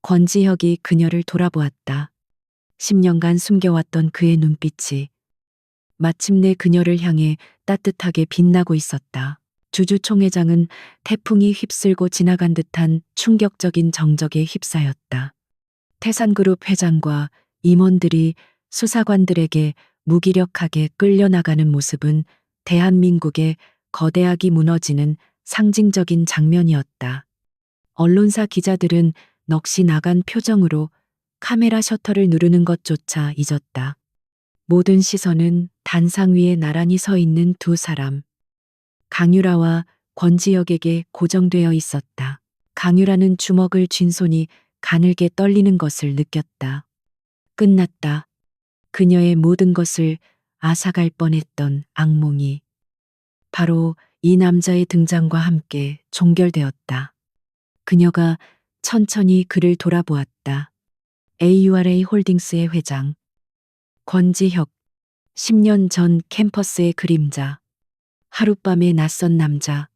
권지혁이 그녀를 돌아보았다. 10년간 숨겨왔던 그의 눈빛이 마침내 그녀를 향해 따뜻하게 빛나고 있었다. 주주총회장은 태풍이 휩쓸고 지나간 듯한 충격적인 정적에 휩싸였다. 태산그룹 회장과 임원들이 수사관들에게 무기력하게 끌려나가는 모습은 대한민국의 거대하기 무너지는 상징적인 장면이었다. 언론사 기자들은 넋이 나간 표정으로 카메라 셔터를 누르는 것조차 잊었다. 모든 시선은 단상 위에 나란히 서 있는 두 사람, 강유라와 권지혁에게 고정되어 있었다. 강유라는 주먹을 쥔 손이 가늘게 떨리는 것을 느꼈다. 끝났다. 그녀의 모든 것을 앗아갈 뻔했던 악몽이 바로 이 남자의 등장과 함께 종결되었다. 그녀가 천천히 그를 돌아보았다. AURA 홀딩스의 회장 권지혁, 10년 전 캠퍼스의 그림자, 하룻밤의 낯선 남자,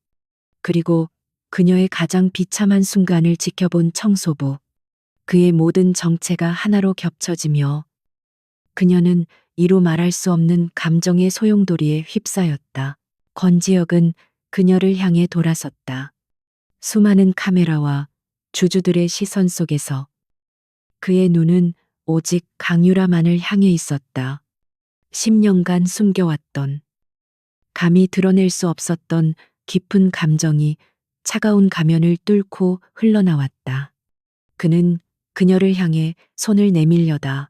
그리고 그녀의 가장 비참한 순간을 지켜본 청소부. 그의 모든 정체가 하나로 겹쳐지며 그녀는 이루 말할 수 없는 감정의 소용돌이에 휩싸였다. 권지혁은 그녀를 향해 돌아섰다. 수많은 카메라와 주주들의 시선 속에서 그의 눈은 오직 강유라만을 향해 있었다. 10년간 숨겨왔던, 감히 드러낼 수 없었던 깊은 감정이 차가운 가면을 뚫고 흘러나왔다. 그는 그녀를 향해 손을 내밀려다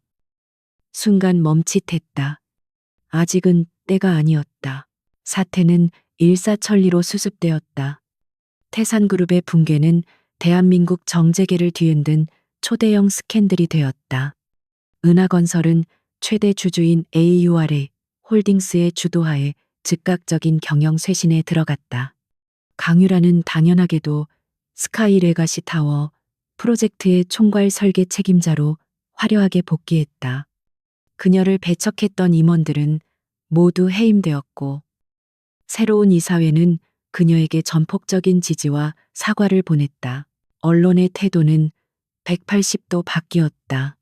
순간 멈칫했다. 아직은 때가 아니었다. 사태는 일사천리로 수습되었다. 태산그룹의 붕괴는 대한민국 정재계를 뒤흔든 초대형 스캔들이 되었다. 은하건설은 최대 주주인 AURA 홀딩스의 주도하에 즉각적인 경영 쇄신에 들어갔다. 강유라는 당연하게도 스카이 레가시 타워 프로젝트의 총괄 설계 책임자로 화려하게 복귀했다. 그녀를 배척했던 임원들은 모두 해임되었고 새로운 이사회는 그녀에게 전폭적인 지지와 사과를 보냈다. 언론의 태도는 180도 바뀌었다.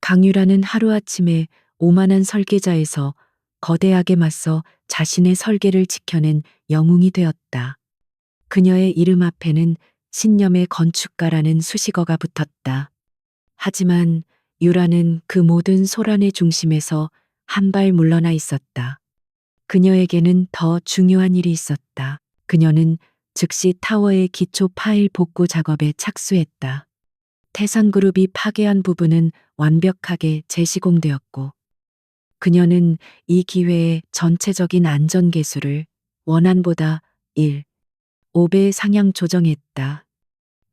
강유라는 하루아침에 오만한 설계자에서 거대하게 맞서 자신의 설계를 지켜낸 영웅이 되었다. 그녀의 이름 앞에는 신념의 건축가라는 수식어가 붙었다. 하지만 유라는 그 모든 소란의 중심에서 한 발 물러나 있었다. 그녀에게는 더 중요한 일이 있었다. 그녀는 즉시 타워의 기초 파일 복구 작업에 착수했다. 태산그룹이 파괴한 부분은 완벽하게 재시공되었고, 그녀는 이 기회에 전체적인 안전 계수를 원안보다 5배 상향 조정했다.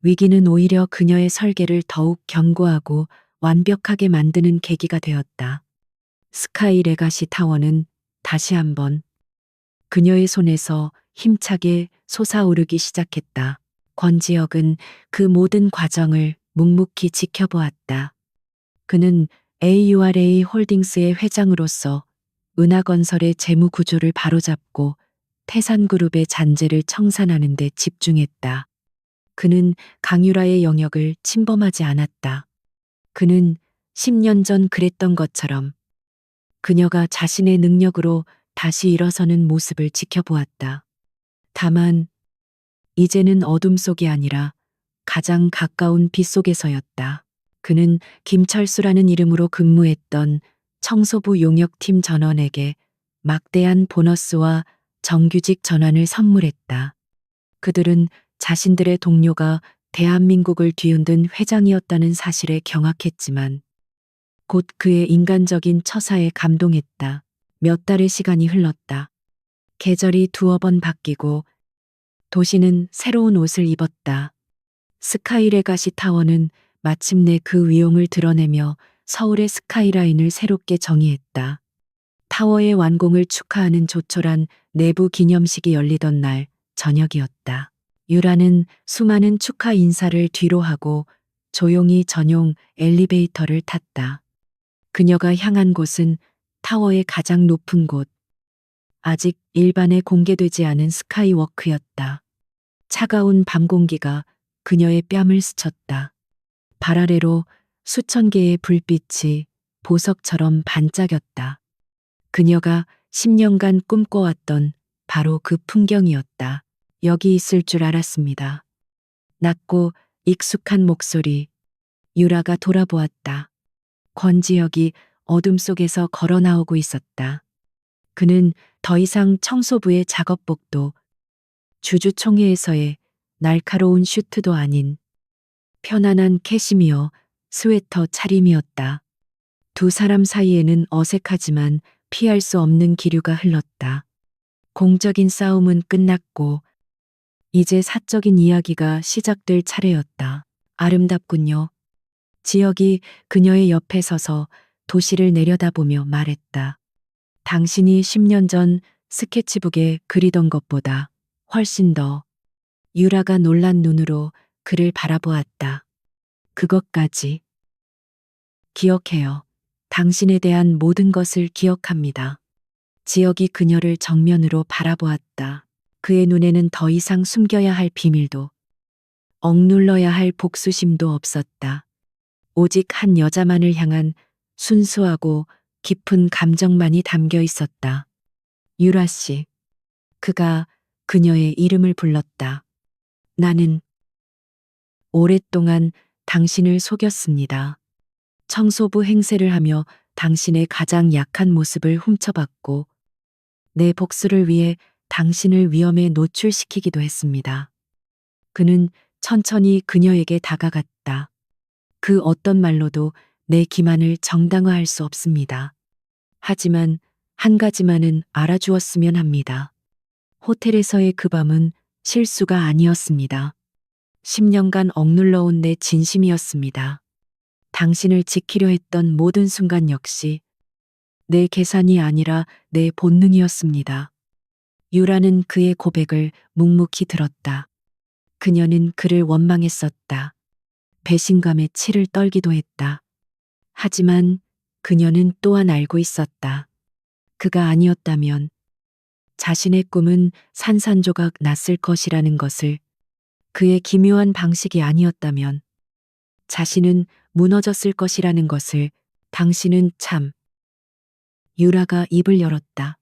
위기는 오히려 그녀의 설계를 더욱 견고하고 완벽하게 만드는 계기가 되었다. 스카이 레가시 타워는 다시 한번 그녀의 손에서 힘차게 솟아오르기 시작했다. 권지혁은 그 모든 과정을 묵묵히 지켜보았다. 그는 AURA 홀딩스의 회장으로서 은하건설의 재무 구조를 바로잡고 태산그룹의 잔재를 청산하는 데 집중했다. 그는 강유라의 영역을 침범하지 않았다. 그는 10년 전 그랬던 것처럼 그녀가 자신의 능력으로 다시 일어서는 모습을 지켜보았다. 다만 이제는 어둠 속이 아니라 가장 가까운 빛 속에서였다. 그는 김철수라는 이름으로 근무했던 청소부 용역팀 전원에게 막대한 보너스와 정규직 전환을 선물했다. 그들은 자신들의 동료가 대한민국을 뒤흔든 회장이었다는 사실에 경악했지만 곧 그의 인간적인 처사에 감동했다. 몇 달의 시간이 흘렀다. 계절이 두어 번 바뀌고 도시는 새로운 옷을 입었다. 스카이레가시 타워는 마침내 그 위용을 드러내며 서울의 스카이라인을 새롭게 정의했다. 타워의 완공을 축하하는 조촐한 내부 기념식이 열리던 날 저녁이었다. 유라는 수많은 축하 인사를 뒤로하고 조용히 전용 엘리베이터를 탔다. 그녀가 향한 곳은 타워의 가장 높은 곳, 아직 일반에 공개되지 않은 스카이워크였다. 차가운 밤 공기가 그녀의 뺨을 스쳤다. 발 아래로 수천 개의 불빛이 보석처럼 반짝였다. 그녀가 10년간 꿈꿔왔던 바로 그 풍경이었다. 여기 있을 줄 알았습니다. 낮고 익숙한 목소리. 유라가 돌아보았다. 권지혁이 어둠 속에서 걸어 나오고 있었다. 그는 더 이상 청소부의 작업복도, 주주총회에서의 날카로운 슈트도 아닌 편안한 캐시미어 스웨터 차림이었다. 두 사람 사이에는 어색하지만 피할 수 없는 기류가 흘렀다. 공적인 싸움은 끝났고 이제 사적인 이야기가 시작될 차례였다. 아름답군요. 지혁이 그녀의 옆에 서서 도시를 내려다보며 말했다. 당신이 10년 전 스케치북에 그리던 것보다 훨씬 더. 유라가 놀란 눈으로 그를 바라보았다. 그것까지 기억해요. 당신에 대한 모든 것을 기억합니다. 지혁이 그녀를 정면으로 바라보았다. 그의 눈에는 더 이상 숨겨야 할 비밀도 억눌러야 할 복수심도 없었다. 오직 한 여자만을 향한 순수하고 깊은 감정만이 담겨 있었다. 유라 씨. 그가 그녀의 이름을 불렀다. 나는 오랫동안 당신을 속였습니다. 청소부 행세를 하며 당신의 가장 약한 모습을 훔쳐봤고 내 복수를 위해 당신을 위험에 노출시키기도 했습니다. 그는 천천히 그녀에게 다가갔다. 그 어떤 말로도 내 기만을 정당화할 수 없습니다. 하지만 한 가지만은 알아주었으면 합니다. 호텔에서의 그 밤은 실수가 아니었습니다. 10년간 억눌러온 내 진심이었습니다. 당신을 지키려 했던 모든 순간 역시 내 계산이 아니라 내 본능이었습니다. 유라는 그의 고백을 묵묵히 들었다. 그녀는 그를 원망했었다. 배신감에 치를 떨기도 했다. 하지만 그녀는 또한 알고 있었다. 그가 아니었다면 자신의 꿈은 산산조각 났을 것이라는 것을, 그의 기묘한 방식이 아니었다면 자신은 무너졌을 것이라는 것을. 당신은 참. 유라가 입을 열었다.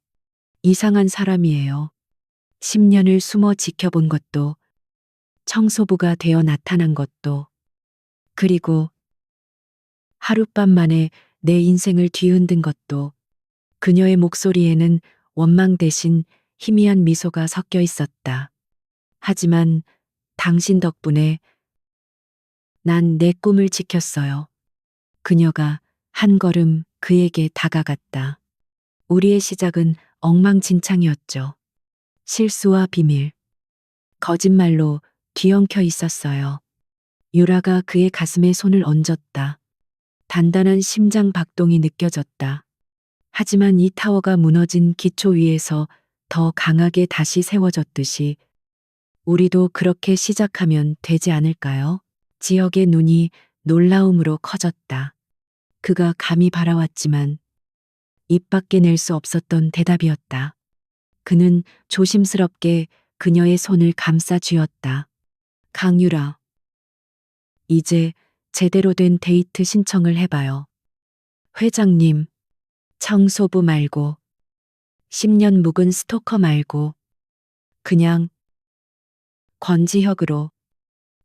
이상한 사람이에요. 10년을 숨어 지켜본 것도, 청소부가 되어 나타난 것도, 그리고 하룻밤 만에 내 인생을 뒤흔든 것도. 그녀의 목소리에는 원망 대신 희미한 미소가 섞여 있었다. 하지만 당신 덕분에 난 내 꿈을 지켰어요. 그녀가 한 걸음 그에게 다가갔다. 우리의 시작은 엉망진창이었죠. 실수와 비밀, 거짓말로 뒤엉켜 있었어요. 유라가 그의 가슴에 손을 얹었다. 단단한 심장 박동이 느껴졌다. 하지만 이 타워가 무너진 기초 위에서 더 강하게 다시 세워졌듯이 우리도 그렇게 시작하면 되지 않을까요? 지역의 눈이 놀라움으로 커졌다. 그가 감히 바라왔지만 입 밖에 낼 수 없었던 대답이었다. 그는 조심스럽게 그녀의 손을 감싸 쥐었다. 강유라, 이제 제대로 된 데이트 신청을 해봐요. 회장님, 청소부 말고, 10년 묵은 스토커 말고, 그냥 권지혁으로.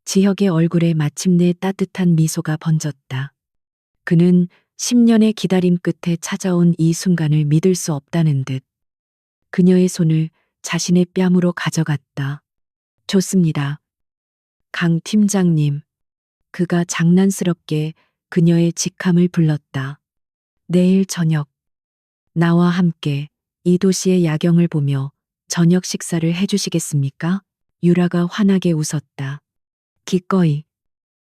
지혁의 얼굴에 마침내 따뜻한 미소가 번졌다. 그는 10년의 기다림 끝에 찾아온 이 순간을 믿을 수 없다는 듯 그녀의 손을 자신의 뺨으로 가져갔다. 좋습니다. 강 팀장님. 그가 장난스럽게 그녀의 직함을 불렀다. 내일 저녁 나와 함께 이 도시의 야경을 보며 저녁 식사를 해주시겠습니까? 유라가 환하게 웃었다. 기꺼이.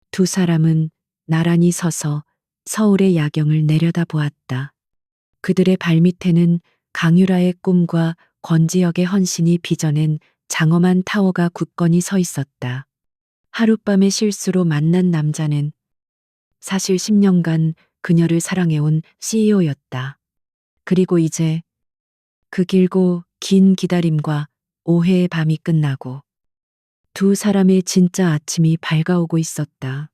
두 사람은 나란히 서서 서울의 야경을 내려다보았다. 그들의 발밑에는 강유라의 꿈과 권지혁의 헌신이 빚어낸 장엄한 타워가 굳건히 서 있었다. 하룻밤의 실수로 만난 남자는 사실 10년간 그녀를 사랑해온 CEO였다. 그리고 이제 그 길고 긴 기다림과 오해의 밤이 끝나고 두 사람의 진짜 아침이 밝아오고 있었다.